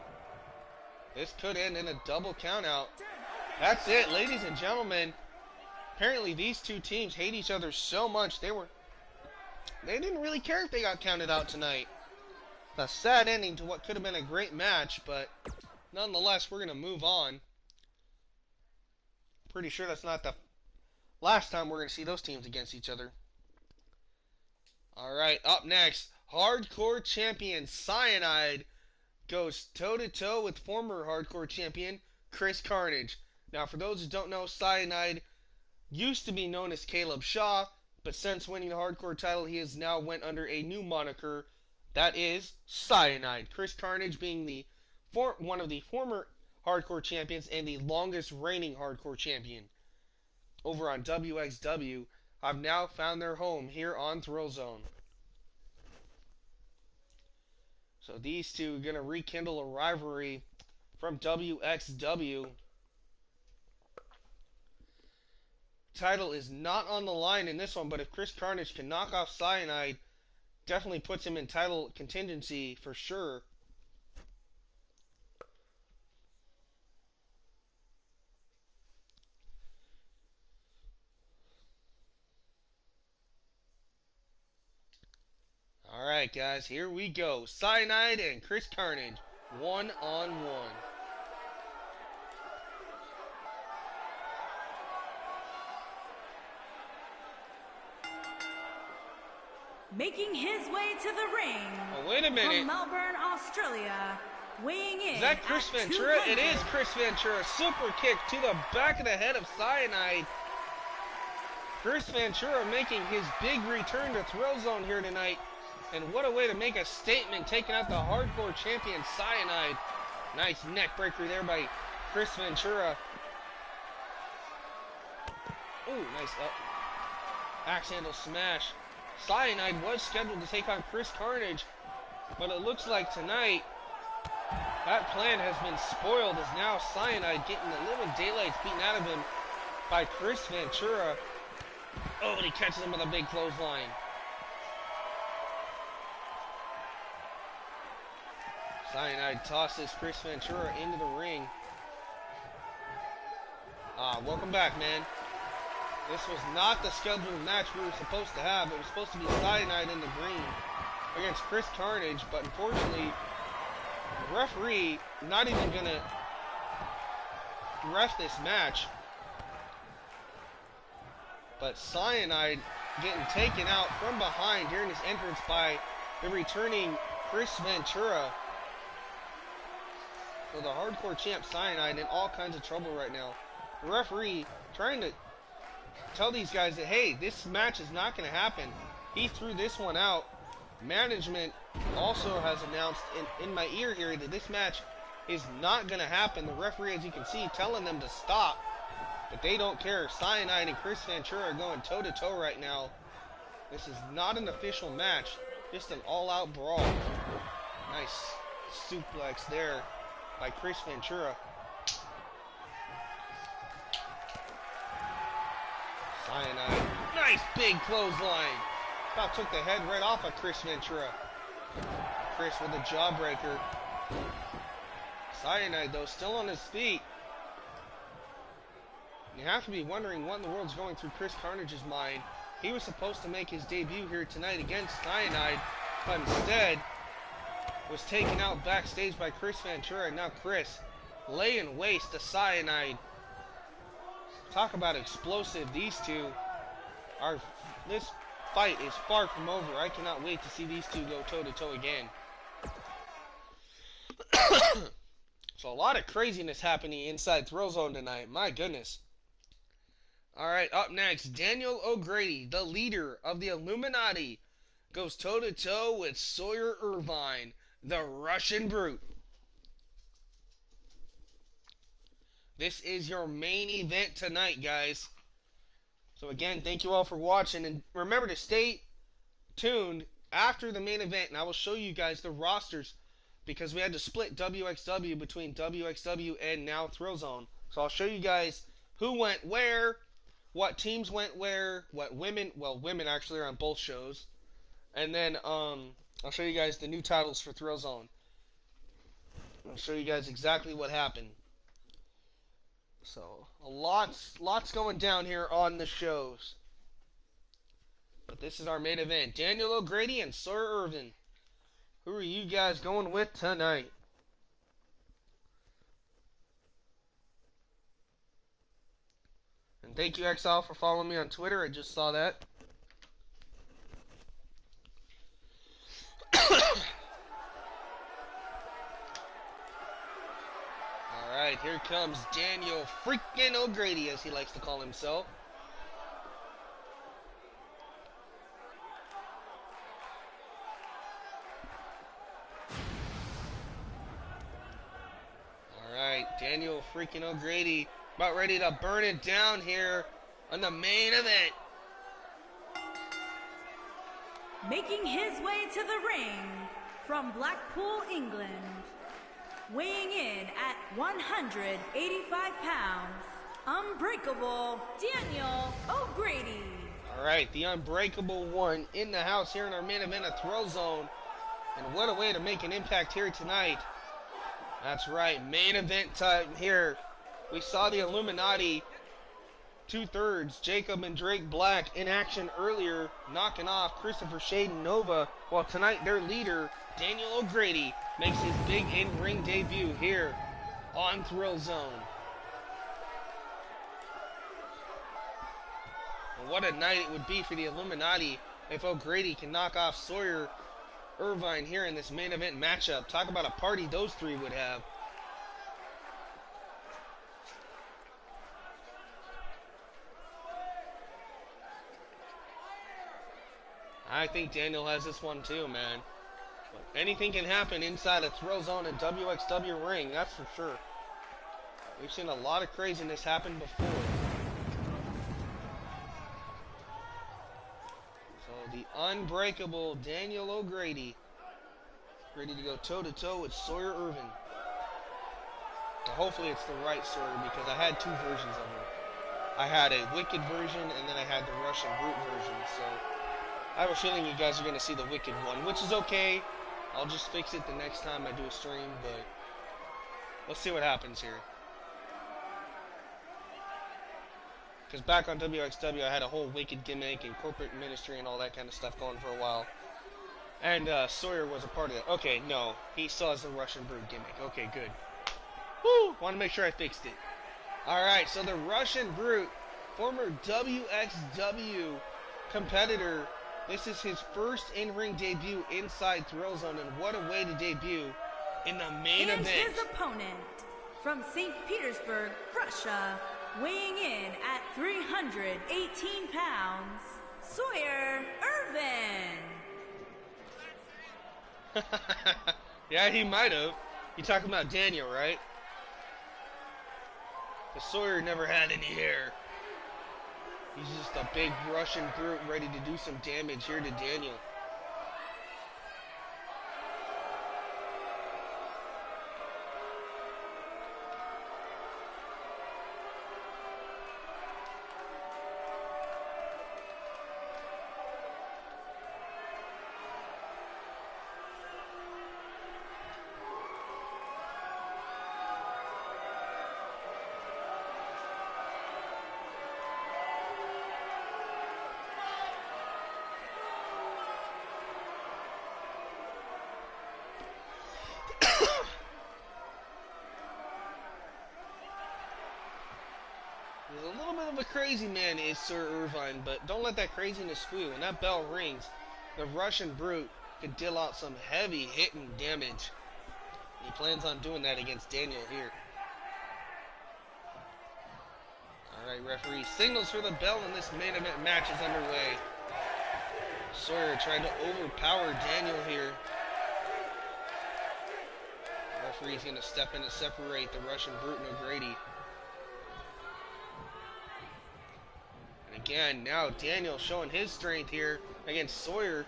This could end in a double count out. That's it, ladies and gentlemen. Apparently these two teams hate each other so much they didn't really care if they got counted out tonight. A sad ending to what could have been a great match, but nonetheless, we're going to move on. Pretty sure that's not the last time we're going to see those teams against each other. Alright, up next, Hardcore Champion Cyanide goes toe-to-toe with former Hardcore Champion Chris Carnage. Now, for those who don't know, Cyanide used to be known as Caleb Shaw, but since winning the Hardcore title, he has now went under a new moniker. That is Cyanide. Chris Carnage being one of the former Hardcore champions and the longest reigning Hardcore champion over on WXW have now found their home here on Thrillzone. So these two are going to rekindle a rivalry from WXW. title is not on the line in this one, but if Chris Carnage can knock off Cyanide, definitely puts him in title contingency for sure. Alright, guys, here we go. Cyanide and Chris Carnage, one-on-one. Making his way to the ring. Oh, wait a minute. From Melbourne, Australia, weighing in. Is that Chris Ventura? It is Chris Ventura. Super kick to the back of the head of Cyanide. Chris Ventura making his big return to Thrillzone here tonight. And what a way to make a statement, taking out the hardcore champion Cyanide. Nice neck breaker there by Chris Ventura. Ooh, nice up. Axe handle smash. Cyanide was scheduled to take on Chris Carnage, but it looks like tonight that plan has been spoiled, as now Cyanide getting the living daylights beaten out of him by Chris Ventura. Oh, and he catches him with a big clothesline. Cyanide tosses Chris Ventura into the ring. Welcome back, man. This was not the scheduled match we were supposed to have. It was supposed to be Cyanide in the green against Chris Carnage, but unfortunately, the referee not even gonna ref this match. But Cyanide getting taken out from behind during his entrance by the returning Chris Ventura. So the hardcore champ Cyanide in all kinds of trouble right now. The referee trying to tell these guys that, hey, this match is not going to happen. He threw this one out. Management also has announced in my ear here that this match is not going to happen. The referee, as you can see, telling them to stop. But they don't care. Cyanide and Chris Ventura are going toe-to-toe right now. This is not an official match. Just an all-out brawl. Nice suplex there by Chris Ventura. Cyanide. Nice big clothesline. About took the head right off of Chris Ventura. Chris with a jawbreaker. Cyanide, though, still on his feet. You have to be wondering what in the world's going through Chris Carnage's mind. He was supposed to make his debut here tonight against Cyanide, but instead was taken out backstage by Chris Ventura. And now Chris laying waste to Cyanide. Talk about explosive. These two are... This fight is far from over. I cannot wait to see these two go toe-to-toe again. So a lot of craziness happening inside Thrillzone tonight. My goodness. Alright, up next, Daniel O'Grady, the leader of the Illuminati, goes toe-to-toe with Sawyer Irvine, the Russian Brute. This is your main event tonight, guys. So again, thank you all for watching, and remember to stay tuned after the main event, and I will show you guys the rosters, because we had to split WXW between WXW and now Thrillzone. So I'll show you guys who went where, what teams went where, what women, well, women actually are on both shows, and then I'll show you guys the new titles for Thrillzone. I'll show you guys exactly what happened. So, lots going down here on the shows. But this is our main event. Daniel O'Grady and Sawyer Irvine. Who are you guys going with tonight? And thank you, Exile, for following me on Twitter. I just saw that. Alright, here comes Daniel freaking O'Grady, as he likes to call himself. Alright, Daniel freaking O'Grady about ready to burn it down here on the main event. Making his way to the ring from Blackpool, England, weighing in at 185 pounds, Unbreakable Daniel O'Grady. Alright, the Unbreakable One in the house here in our main event of Thrillzone. And what a way to make an impact here tonight. That's right, main event time here. We saw the Illuminati, 2/3, Jacob and Drake Black in action earlier, knocking off Christopher Shade and Nova, while tonight their leader, Daniel O'Grady, makes his big in-ring debut here on Thrillzone. And what a night it would be for the Illuminati if O'Grady can knock off Sawyer Irvine here in this main event matchup. Talk about a party those three would have. I think Daniel has this one too, man. But anything can happen inside a Thrillzone and WXW ring, that's for sure. We've seen a lot of craziness happen before. So the unbreakable Daniel O'Grady, ready to go toe-to-toe with Sawyer Irvin. Now, hopefully it's the right Sawyer, because I had two versions of him. I had a Wicked version, and then I had the Russian Brute version, so I have a feeling you guys are going to see the Wicked one, which is okay. I'll just fix it the next time I do a stream, but let's see what happens here. Because back on WXW, I had a whole Wicked gimmick and corporate ministry and all that kind of stuff going for a while. And Sawyer was a part of it. Okay, no, he still has the Russian Brute gimmick. Okay, good. Woo! Want to make sure I fixed it. Alright, so the Russian Brute, former WXW competitor. This is his first in-ring debut inside Thrillzone, and what a way to debut in the main event. And his opponent, from St. Petersburg, Russia, weighing in at 318 pounds, Sawyer Irvin. Yeah, he might have. You talking about Daniel, right? The Sawyer never had any hair. He's just a big Russian brute ready to do some damage here to Daniel. He's a little bit of a crazy man, is Sir Irvine, but don't let that craziness fool you. When that bell rings, the Russian Brute could deal out some heavy hitting damage. He plans on doing that against Daniel here. Alright, referee signals for the bell, and this main event match is underway. Sawyer trying to overpower Daniel here. The referee's going to step in to separate the Russian Brute and O'Grady. Again, now Daniel showing his strength here against Sawyer.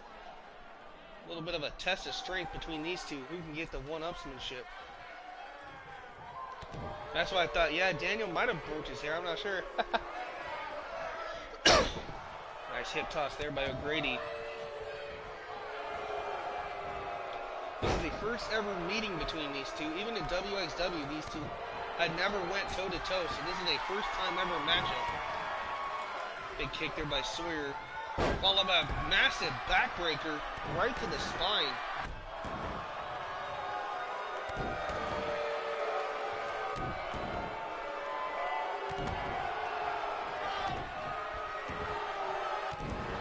A little bit of a test of strength between these two. Who can get the one-upsmanship? That's why I thought, yeah, Daniel might have broke his hair. I'm not sure. Nice hip toss there by O'Grady. This is the first ever meeting between these two. Even in WXW, these two had never went toe-to-toe, so this is a first-time ever matchup. Big kick there by Sawyer, followed by a massive backbreaker right to the spine.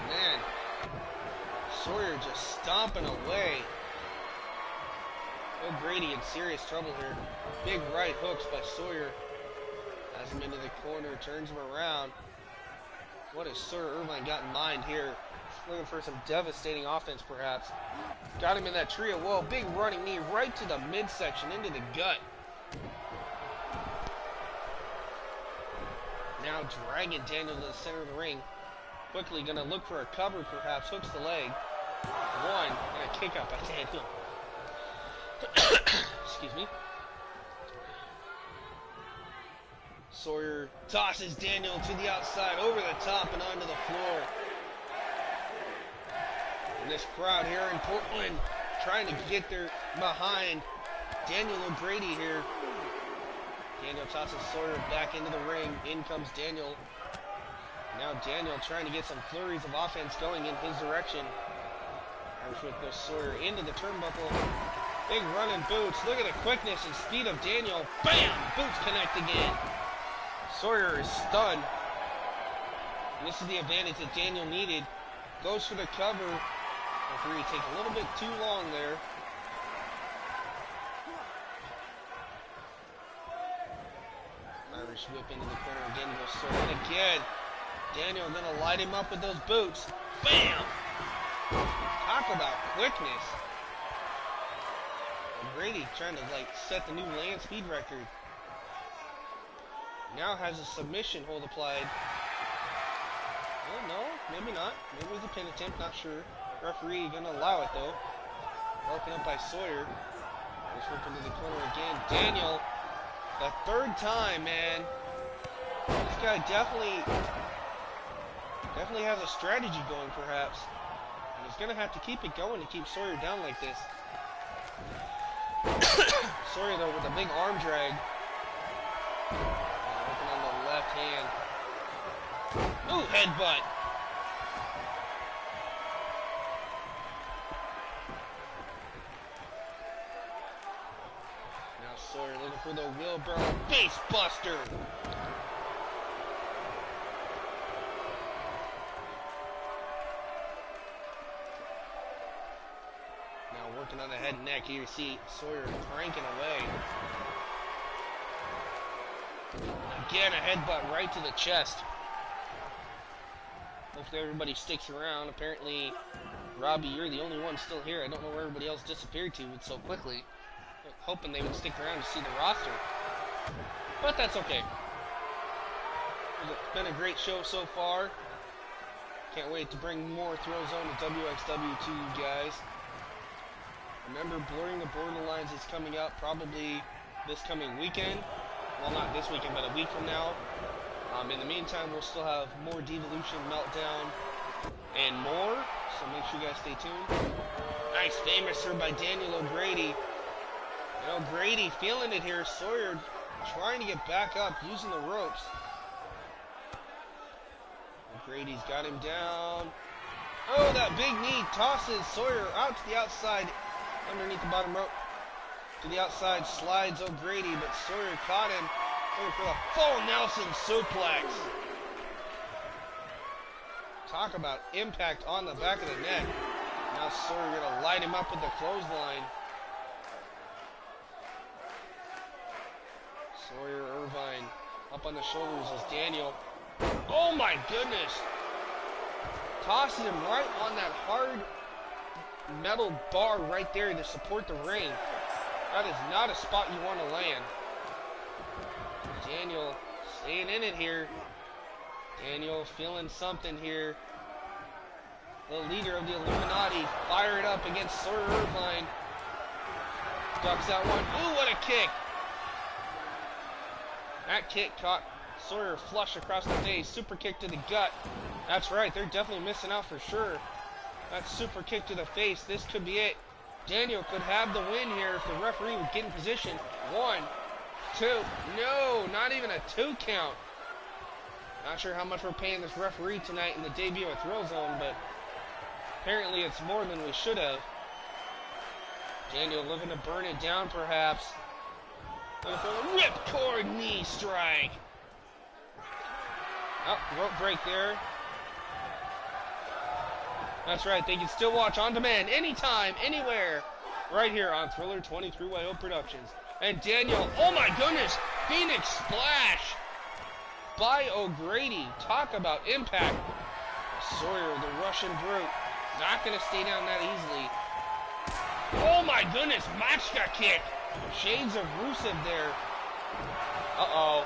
Man, Sawyer just stomping away. O'Grady in serious trouble here. Big right hooks by Sawyer. Has him into the corner, turns him around. What has Sir Irvine got in mind here? Looking for some devastating offense, perhaps. Got him in that trio. Whoa, big running knee right to the midsection, into the gut. Now dragging Daniel to the center of the ring. Quickly going to look for a cover, perhaps. Hooks the leg. One, and a kick out by Daniel. Excuse me. Sawyer tosses Daniel to the outside, over the top, and onto the floor. And this crowd here in Portland trying to get their behind Daniel O'Grady here. Daniel tosses Sawyer back into the ring. In comes Daniel. Now Daniel trying to get some flurries of offense going in his direction. Irish whip goes Sawyer into the turnbuckle. Big running boots. Look at the quickness and speed of Daniel. Bam! Boots connect again. Sawyer is stunned. And this is the advantage that Daniel needed. Goes for the cover. Referee take a little bit too long there. Irish whip into the corner again. Goes Sawyer. And again, Daniel gonna light him up with those boots. Bam! Talk about quickness. Brady trying to set the new land speed record. Now has a submission hold applied. Oh no, maybe not. Maybe it was a pin attempt, not sure. Referee gonna allow it though. Broken up by Sawyer. Just whip into the corner again. Daniel, the third time, man. This guy definitely has a strategy going, perhaps. And he's gonna have to keep it going to keep Sawyer down like this. Sawyer though with a big arm drag. Working on the left hand. Ooh, headbutt. Now Sawyer looking for the wheelbarrow face buster. Working on the head and neck. Here you see Sawyer cranking away. Again, a headbutt right to the chest. Hopefully everybody sticks around. Apparently, Robbie, you're the only one still here. I don't know where everybody else disappeared to so quickly. Hoping they would stick around to see the roster. But that's okay. It's been a great show so far. Can't wait to bring more Thrillzone to WXW to you guys. Remember, Blurring the Borderlines is coming up probably this coming weekend. Well, not this weekend, but a week from now. In the meantime, we'll still have more Devolution, Meltdown, and more. So make sure you guys stay tuned. Nice famous serve by Daniel O'Grady. And O'Grady feeling it here. Sawyer trying to get back up, using the ropes. O'Grady's got him down. Oh, that big knee tosses Sawyer out to the outside. Underneath the bottom rope. To the outside slides O'Grady, but Sawyer caught him. Going for the full Nelson suplex. Talk about impact on the back of the neck. Now Sawyer gonna light him up with the clothesline. Sawyer Irvine up on the shoulders as Daniel. Oh my goodness! Tosses him right on that hard metal bar right there to support the ring. That is not a spot you want to land. Daniel staying in it here. Daniel feeling something here. The leader of the Illuminati fired up against Sawyer Irvine. Ducks that one. Ooh, what a kick! That kick caught Sawyer flush across the face. Super kick to the gut. That's right, they're definitely missing out for sure. That super kick to the face. This could be it. Daniel could have the win here if the referee would get in position. 1, 2. No, not even a 2 count. Not sure how much we're paying this referee tonight in the debut of Thrillzone, but apparently it's more than we should have. Daniel looking to burn it down, perhaps. Looking for a ripcord knee strike. Oh, rope break there. That's right, they can still watch on demand anytime, anywhere, right here on Thriller 23YO Productions. And Daniel, oh my goodness, Phoenix Splash by O'Grady. Talk about impact. Sawyer, the Russian brute, not going to stay down that easily. Oh my goodness, Machka kick. Shades of Rusev there. Uh-oh.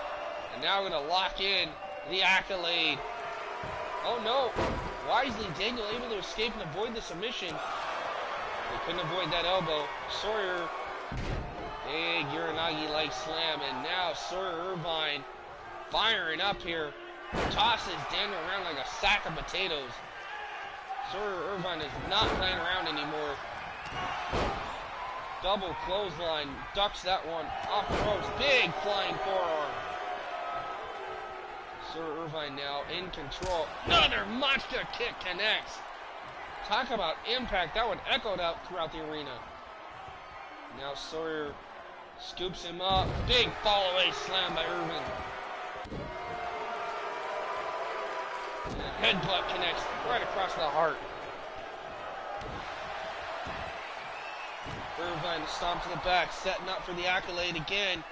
And now we're going to lock in the accolade. Oh no. Wisely, Daniel able to escape and avoid the submission. They couldn't avoid that elbow. Sawyer, big Uranagi-like slam, and now Sawyer Irvine firing up here. Tosses Daniel around like a sack of potatoes. Sawyer Irvine is not playing around anymore. Double clothesline, ducks that one, off the ropes, big flying forearm. Sawyer Irvine now in control. Another monster kick connects. Talk about impact, that one echoed out throughout the arena. Now Sawyer scoops him up, big fall away slam by Irvine. And headbutt connects right across the heart. Irvine stomps to the back, setting up for the Accolade again.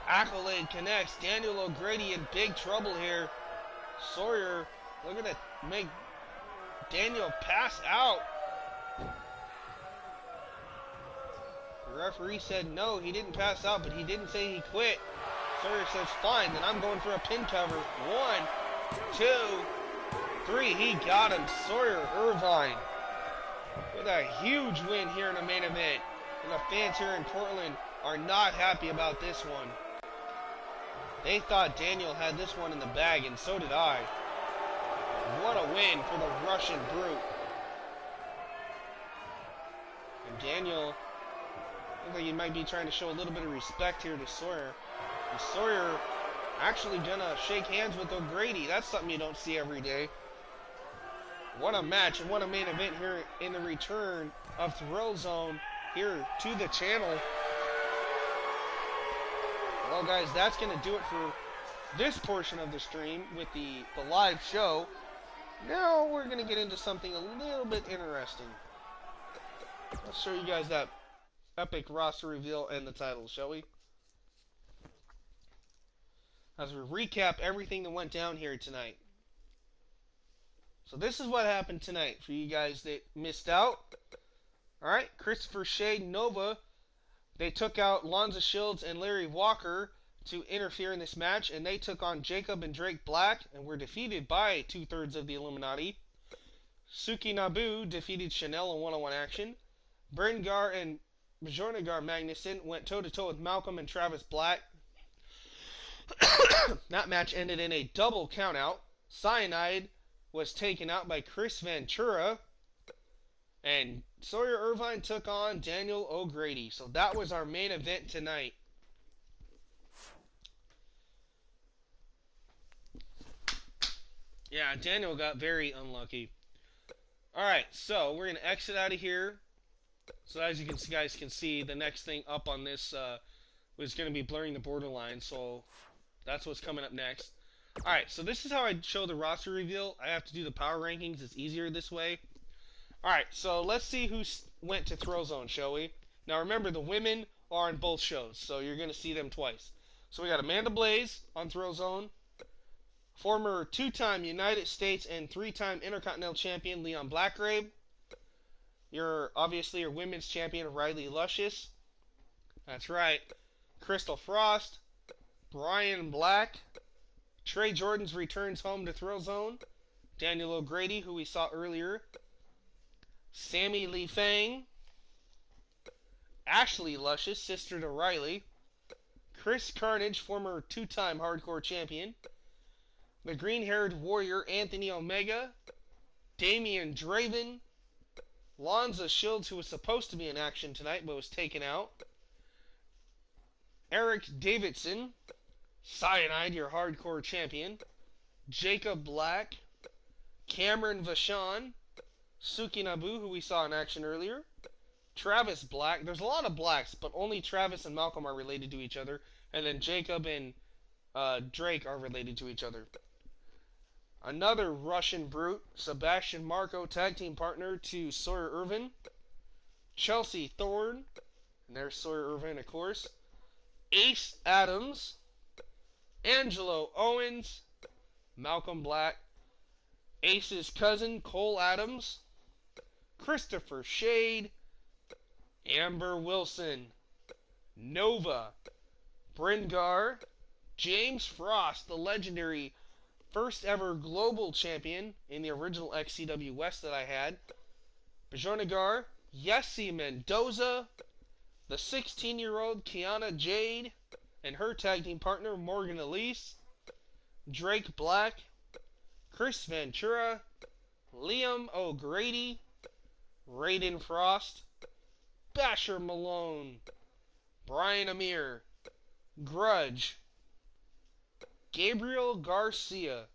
Accolade connects. Daniel O'Grady in big trouble here. Sawyer looking to make Daniel pass out. The referee said no, he didn't pass out, but he didn't say he quit. Sawyer says, fine, then I'm going for a pin cover. 1, 2, 3. He got him. Sawyer Irvine with a huge win here in the main event. And the fans here in Portland are not happy about this one. They thought Daniel had this one in the bag, and so did I. What a win for the Russian Brute. And Daniel looks like he might be trying to show a little bit of respect here to Sawyer. And Sawyer actually gonna shake hands with O'Grady. That's something you don't see every day. What a match and what a main event here in the return of Thrillzone here to the channel. Well, guys, that's going to do it for this portion of the stream with the live show. Now we're going to get into something a little bit interesting. Let's show you guys that epic roster reveal and the titles, shall we? As we recap everything that went down here tonight. So this is what happened tonight for you guys that missed out. Alright, Christopher Shade Nova, they took out Lonza Shields and Larry Walker to interfere in this match, and they took on Jacob and Drake Black and were defeated by 2/3 of the Illuminati. Suki Nabu defeated Chanel in one-on-one action. Brengar and Bjornagar Magnuson went toe-to-toe with Malcolm and Travis Black. That match ended in a double countout. Cyanide was taken out by Chris Ventura, and Sawyer Irvine took on Daniel O'Grady. So that was our main event tonight. Yeah, Daniel got very unlucky. Alright, so we're going to exit out of here. So as you guys can see, the next thing up on this was going to be blurring the borderline. So that's what's coming up next. Alright, so this is how I show the roster reveal. I have to do the power rankings. It's easier this way. Alright, so let's see who went to Thrillzone, shall we? Now remember, the women are on both shows, so you're going to see them twice. So we got Amanda Blaze on Thrillzone. Former 2-time United States and 3-time Intercontinental Champion Leon Blackgrave. Obviously your women's champion Riley Luscious. That's right. Crystal Frost. Brian Black. Trey Jordan's returns home to Thrillzone. Daniel O'Grady, who we saw earlier. Sammy Lee Fang. Ashley Luscious, sister to Riley. Chris Carnage, former 2-time hardcore champion. The green-haired warrior Anthony Omega. Damian Draven. Lonza Shields, who was supposed to be in action tonight but was taken out. Eric Davidson. Cyanide, your hardcore champion. Jacob Black. Cameron Vachon. Suki Nabu, who we saw in action earlier. Travis Black. There's a lot of blacks, but only Travis and Malcolm are related to each other. And then Jacob and Drake are related to each other. Another Russian Brute, Sebastian Marco, tag team partner to Sawyer Irvine. Chelsea Thorne. And there's Sawyer Irvine, of course. Ace Adams. Angelo Owens. Malcolm Black. Ace's cousin, Cole Adams. Christopher Shade. Amber Wilson. Nova. Brengar. James Frost, the legendary first ever global champion in the original XCW West that I had. Bjornagar. Yessi Mendoza. The 16-year-old Kiana Jade. and her tag team partner Morgan Elise, Drake Black, Chris Ventura, Liam O'Grady, Raiden Frost, Basher Malone, Brian Amir, Grudge, Gabriel Garcia,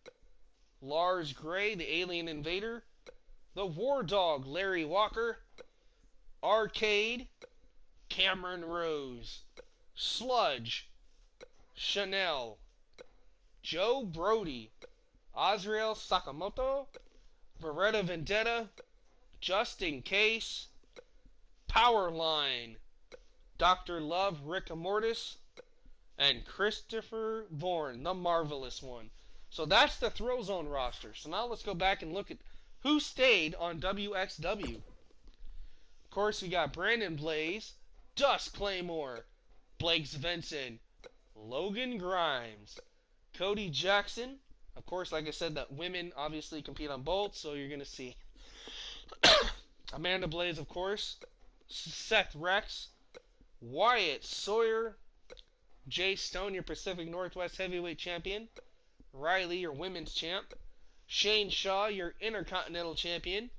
Lars Gray, the Alien Invader, the War Dog, Larry Walker, Arcade, Cameron Rose, Sludge, Chanel, Joe Brody, Azrael Sakamoto, Beretta Vendetta, Just in Case, Powerline, Dr. Love, Rick Mortis, and Christopher Bourne, the Marvelous One. So that's the Thrillzone roster. So now let's go back and look at who stayed on WXW. Of course, we got Brandon Blaze, Dust Claymore, Blake Svensson, Logan Grimes, Cody Jackson. Of course, like I said, that women obviously compete on both, so you're going to see Amanda Blaze, of course, Seth Rex, Wyatt Sawyer, Jay Stone, your Pacific Northwest Heavyweight Champion, Riley, your Women's Champ, Shane Shaw, your Intercontinental Champion,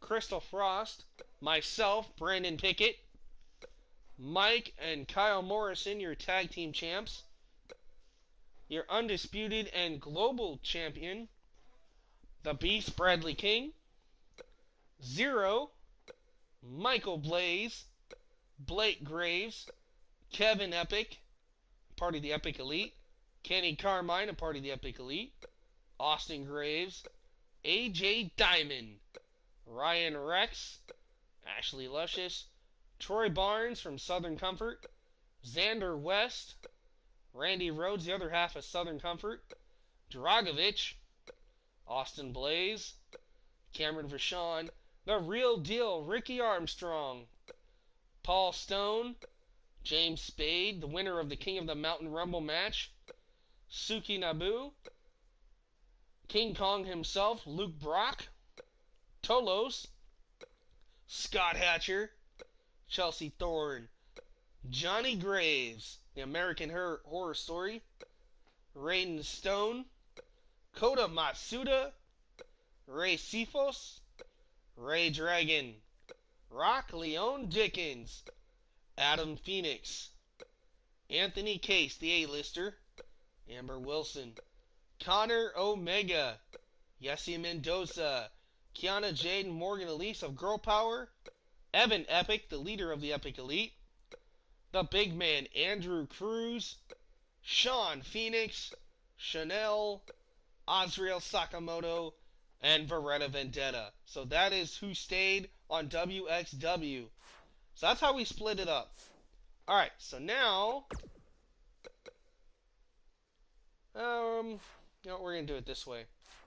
Crystal Frost, myself, Brandon Pickett, Mike and Kyle Morrison, your Tag Team Champs, your Undisputed and Global Champion, the Beast Bradley King, Zero, Michael Blaze, Blake Graves, Kevin Epic, part of the Epic Elite, Kenny Carmine, a part of the Epic Elite, Austin Graves, AJ Diamond, Ryan Rex, Ashley Luscious, Troy Barnes from Southern Comfort, Xander West, Randy Rhodes, the other half of Southern Comfort, Dragovich, Austin Blaze, Cameron Vachon, The Real Deal, Ricky Armstrong, Paul Stone, James Spade, the winner of the King of the Mountain Rumble match, Suki Nabu, King Kong himself, Luke Brock, Tolos, Scott Hatcher, Chelsea Thorne, Johnny Graves, the American Horror Story, Raiden Stone, Kota Matsuda, Ray Cephos, Ray Dragon, Rock Leone Dickens, Adam Phoenix, Anthony Case, the A-lister, Amber Wilson, Connor Omega, Yessi Mendoza, Kiana Jade and Morgan Elise of Girl Power, Evan Epic, the leader of the Epic Elite, the big man Andrew Cruz, Sean Phoenix, Chanel, Azrael Sakamoto, and Beretta Vendetta. So that is who stayed on WXW. So that's how we split it up. Alright, so now we're gonna do it this way.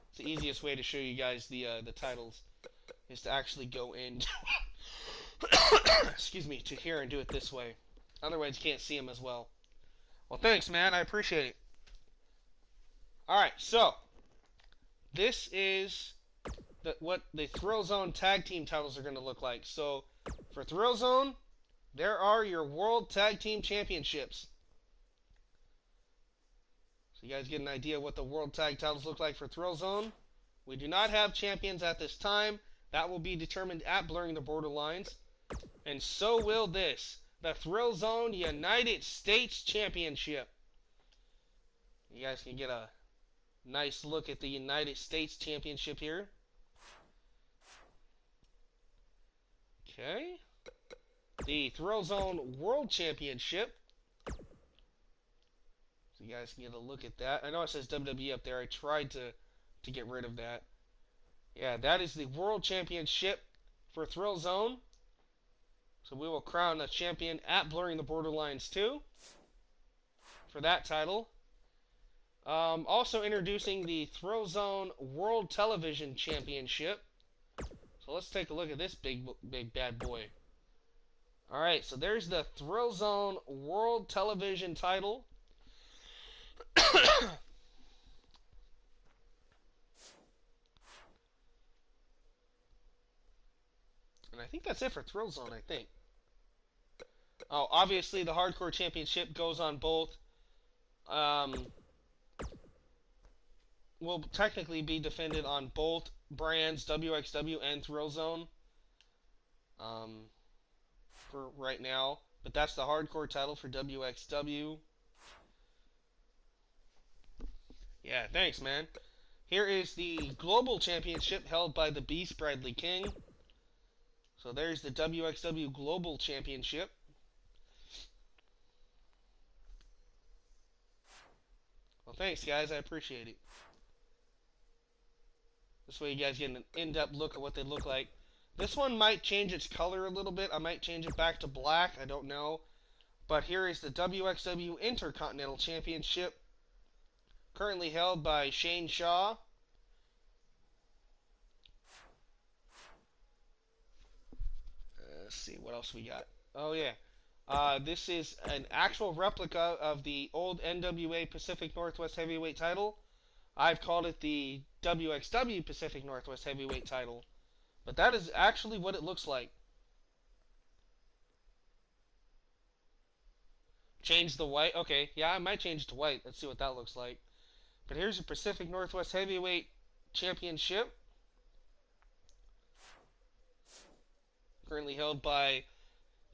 It's the easiest way to show you guys the titles is to actually go in excuse me, to here and do it this way. Otherwise you can't see them as well. Well, thanks, man. I appreciate it. Alright, so this is what the Thrillzone tag team titles are going to look like. So for Thrillzone, there are your World Tag Team Championships. So you guys get an idea what the World Tag titles look like for Thrillzone. We do not have champions at this time. That will be determined at Blurring the Borderlines. And so will this, the Thrillzone United States Championship. You guys can get a nice look at the United States Championship here. Okay. The Thrillzone World Championship. So you guys can get a look at that. I know it says WWE up there. I tried to get rid of that. Yeah, that is the World Championship for Thrillzone. So we will crown a champion at Blurring the Borderlines 2 for that title. Also introducing the Thrillzone World Television Championship. So let's take a look at this big bad boy. Alright, so there's the Thrillzone World Television title. And I think that's it for Thrillzone, I think. Oh, obviously the Hardcore Championship goes on both. Um, will technically be defended on both brands, WXW and Thrillzone, um, for right now. But that's the Hardcore title for WXW. Yeah, thanks, man. Here is the Global Championship held by the Beast Bradley King. So there's the WXW Global Championship. Well, thanks, guys. I appreciate it. This way you guys get an in-depth look at what they look like. This one might change its color a little bit. I might change it back to black. I don't know. But here is the WXW Intercontinental Championship, currently held by Shane Shaw. Let's see what else we got. Oh yeah, this is an actual replica of the old NWA Pacific Northwest Heavyweight title. I've called it the WXW Pacific Northwest Heavyweight title, but that is actually what it looks like. Change the white. Okay, yeah, I might change it to white. Let's see what that looks like. But here's the Pacific Northwest Heavyweight Championship, currently held by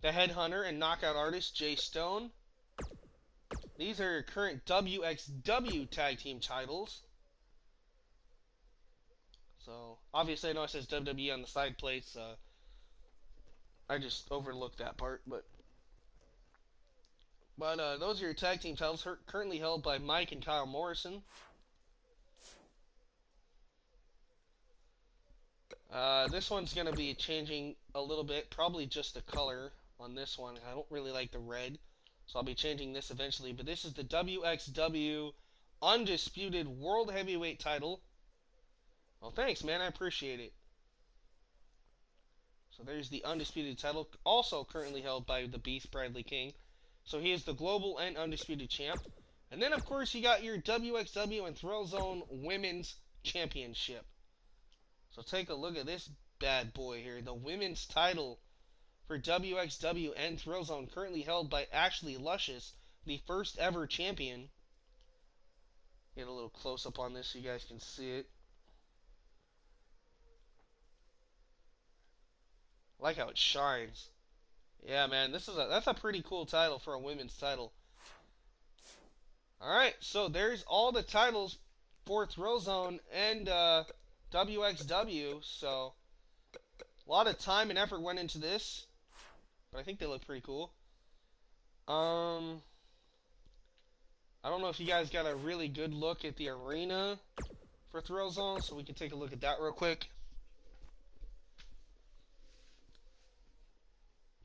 the headhunter and knockout artist Jay Stone. These are your current WXW tag team titles. So obviously I know it says WWE on the side plates. I just overlooked that part, but those are your tag team titles, currently held by Mike and Kyle Morrison. This one's gonna be changing a little bit, probably just the color on this one. I don't really like the red, so I'll be changing this eventually. But this is the WXW Undisputed World Heavyweight title. Well, thanks, man. I appreciate it. So there's the Undisputed title, also currently held by the Beast Bradley King. So he is the Global and Undisputed Champ. And then, of course, you got your WXW and Thrillzone Women's Championship. So take a look at this bad boy here. The women's title for WXW and Thrillzone, currently held by Ashley Luscious, the first ever champion. Get a little close up on this so you guys can see it. I like how it shines. Yeah, man, that's a pretty cool title for a women's title. All right, so there's all the titles for Thrillzone and WXW. So a lot of time and effort went into this, but I think they look pretty cool. I don't know if you guys got a really good look at the arena for Thrillzone, so we can take a look at that real quick.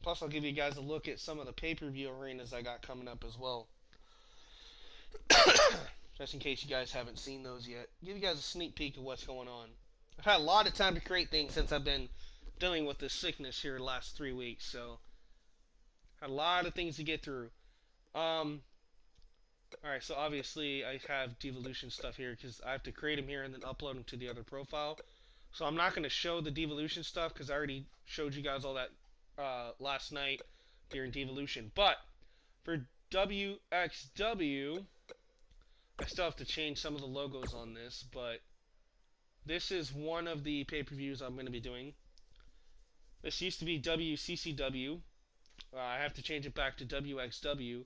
Plus, I'll give you guys a look at some of the pay-per-view arenas I got coming up as well. Just in case you guys haven't seen those yet. Give you guys a sneak peek of what's going on. I've had a lot of time to create things since I've been dealing with this sickness here the last 3 weeks, so had a lot of things to get through. Alright, so obviously I have devolution stuff here because I have to create them here and then upload them to the other profile. So I'm not going to show the devolution stuff because I already showed you guys all that last night during devolution. But for WXW, I still have to change some of the logos on this, but this is one of the pay-per-views I'm going to be doing. This used to be WCCW. I have to change it back to WXW.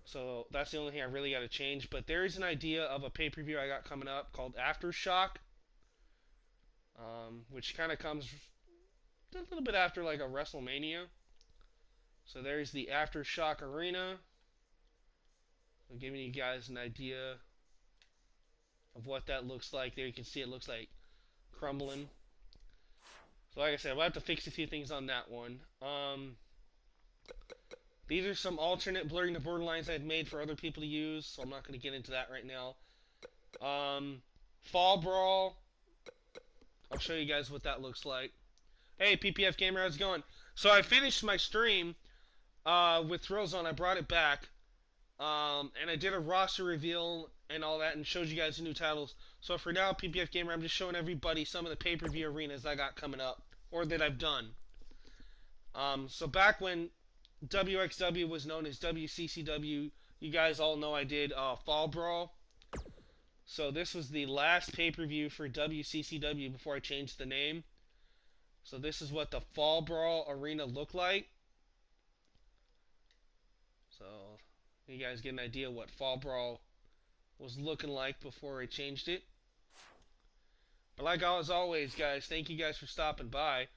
So that's the only thing I really got to change. But there is an idea of a pay-per-view I got coming up called Aftershock, which kind of comes a little bit after like a WrestleMania. So there's the Aftershock Arena. I'm giving you guys an idea of what that looks like. There you can see it looks like crumbling. So like I said, we'll have to fix a few things on that one. These are some alternate blurring the borderlines I've made for other people to use, so I'm not going to get into that right now. Fall Brawl. I'll show you guys what that looks like. Hey, PPF Gamer, how's it going? So I finished my stream with Thrillzone. I brought it back. And I did a roster reveal and all that and showed you guys the new titles. So for now, PPF Gamer, I'm just showing everybody some of the pay-per-view arenas I got coming up, or that I've done. So back when WXW was known as WCCW. You guys all know I did Fall Brawl. So this was the last pay-per-view for WCCW before I changed the name. So this is what the Fall Brawl arena looked like. So you guys get an idea what Fall Brawl was looking like before I changed it. But like as always, guys, thank you guys for stopping by.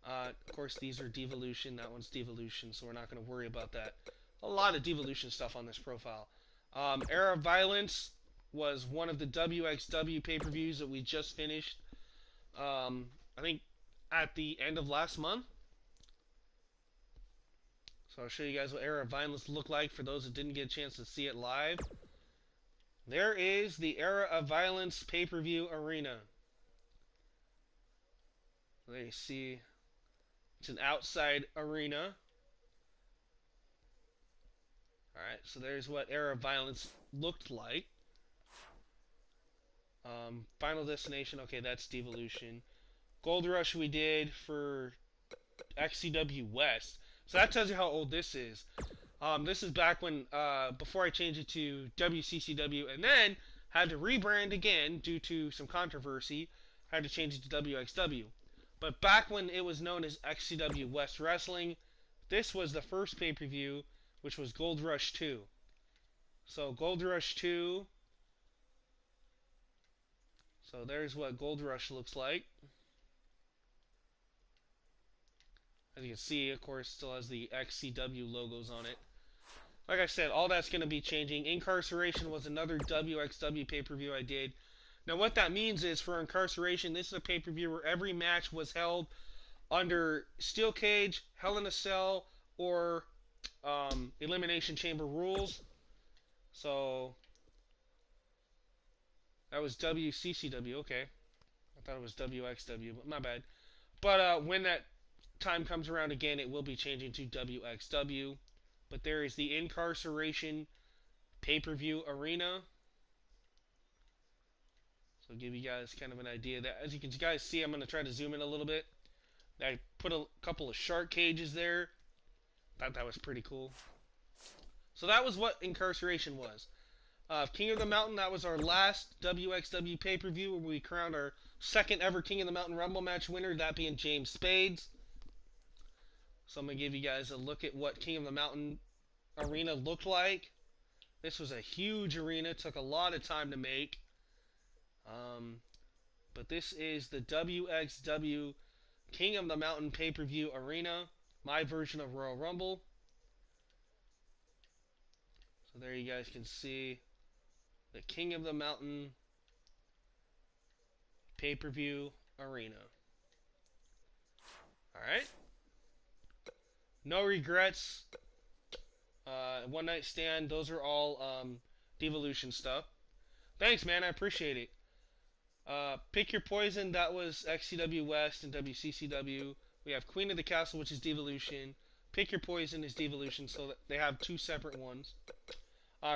Of course, these are Devolution. That one's Devolution, so we're not going to worry about that. A lot of Devolution stuff on this profile. Era of Violence was one of the WXW pay-per-views that we just finished. I think at the end of last month. So I'll show you guys what Era of Violence looked like for those that didn't get a chance to see it live. There is the Era of Violence pay-per-view arena. There you see, it's an outside arena. Alright, so there's what Era of Violence looked like. Final Destination, okay, that's Devolution. Gold Rush we did for XCW West. So that tells you how old this is. This is back when, before I changed it to WCCW, and then had to rebrand again due to some controversy. Had to change it to WXW. But back when it was known as XCW West Wrestling, this was the first pay-per-view, which was Gold Rush 2. So Gold Rush 2. So there's what Gold Rush looks like. As you can see, of course, still has the XCW logos on it. Like I said, all that's going to be changing. Incarceration was another WXW pay-per-view I did. Now, what that means is for Incarceration, this is a pay-per-view where every match was held under Steel Cage, Hell in a Cell, or Elimination Chamber rules. So, that was WCCW. Okay. I thought it was WXW, but my bad. But when that time comes around again, it will be changing to WXW. But there is the Incarceration pay-per-view arena. So give you guys kind of an idea that, as you can guys see, I'm going to try to zoom in a little bit. I put a couple of shark cages there. Thought that was pretty cool. So that was what Incarceration was. King of the Mountain, that was our last WXW pay-per-view where we crowned our second ever King of the Mountain Rumble match winner, that being James Spades. So I'm going to give you guys a look at what King of the Mountain arena looked like. This was a huge arena, took a lot of time to make. But this is the WXW King of the Mountain pay-per-view arena, my version of Royal Rumble. So there you guys can see the King of the Mountain pay-per-view arena. Alright. No regrets. One Night Stand, those are all Devolution stuff. Thanks, man, I appreciate it. Pick Your Poison, that was XCW West and WCCW. We have Queen of the Castle, which is Devolution. Pick Your Poison is Devolution, so they have two separate ones.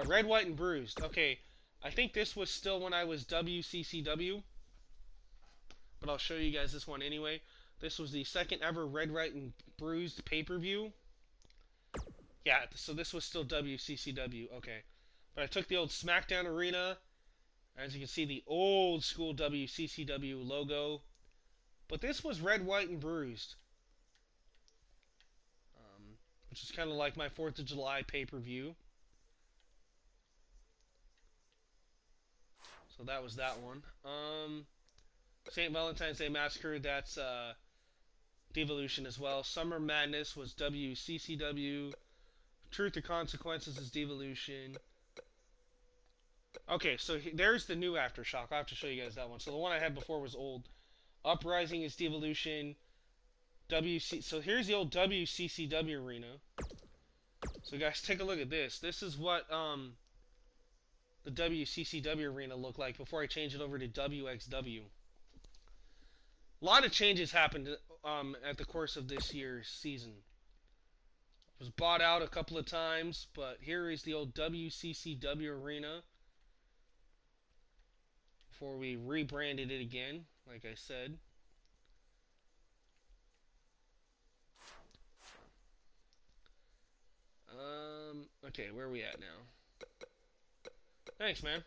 Red, White, and Bruised. Okay, I think this was still when I was WCCW, but I'll show you guys this one anyway. This was the second ever Red, White, and Bruised pay-per-view. Yeah, so this was still WCCW. Okay, but I took the old SmackDown arena. As you can see, the old school WCCW logo. But this was Red, White, and Bruised. Which is kind of like my 4th of July pay-per-view. So that was that one. St. Valentine's Day Massacre, that's Devolution as well. Summer Madness was WCCW. Truth or Consequences is Devolution. Okay, so there's the new Aftershock. I'll have to show you guys that one. So the one I had before was old. Uprising is Devolution. So here's the old WCCW arena. So guys, take a look at this. This is what the WCCW arena looked like before I changed it over to WXW. A lot of changes happened at the course of this year's season. It was bought out a couple of times, but here is the old WCCW arena before we rebranded it again, like I said. Okay, where are we at now? Thanks, man.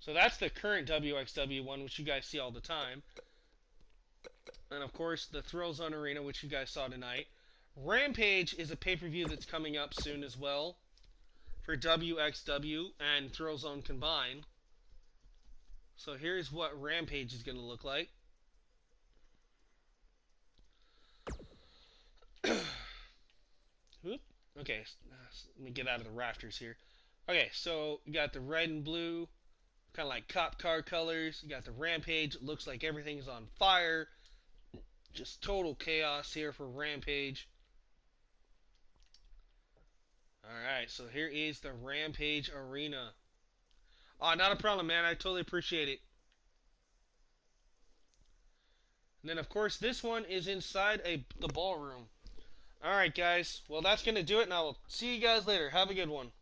So that's the current WXW one, which you guys see all the time. And of course, the Thrillzone Arena, which you guys saw tonight. Rampage is a pay-per-view that's coming up soon as well for WXW and Thrillzone combined. So here's what Rampage is going to look like. Whoop. Okay, let me get out of the rafters here. Okay, so you got the red and blue, kind of like cop car colors. You got the Rampage. It looks like everything's on fire. Just total chaos here for Rampage. Alright, so here is the Rampage Arena. Oh, not a problem, man. I totally appreciate it. And then, of course, this one is inside the ballroom. Alright, guys. Well, that's going to do it, and I will see you guys later. Have a good one.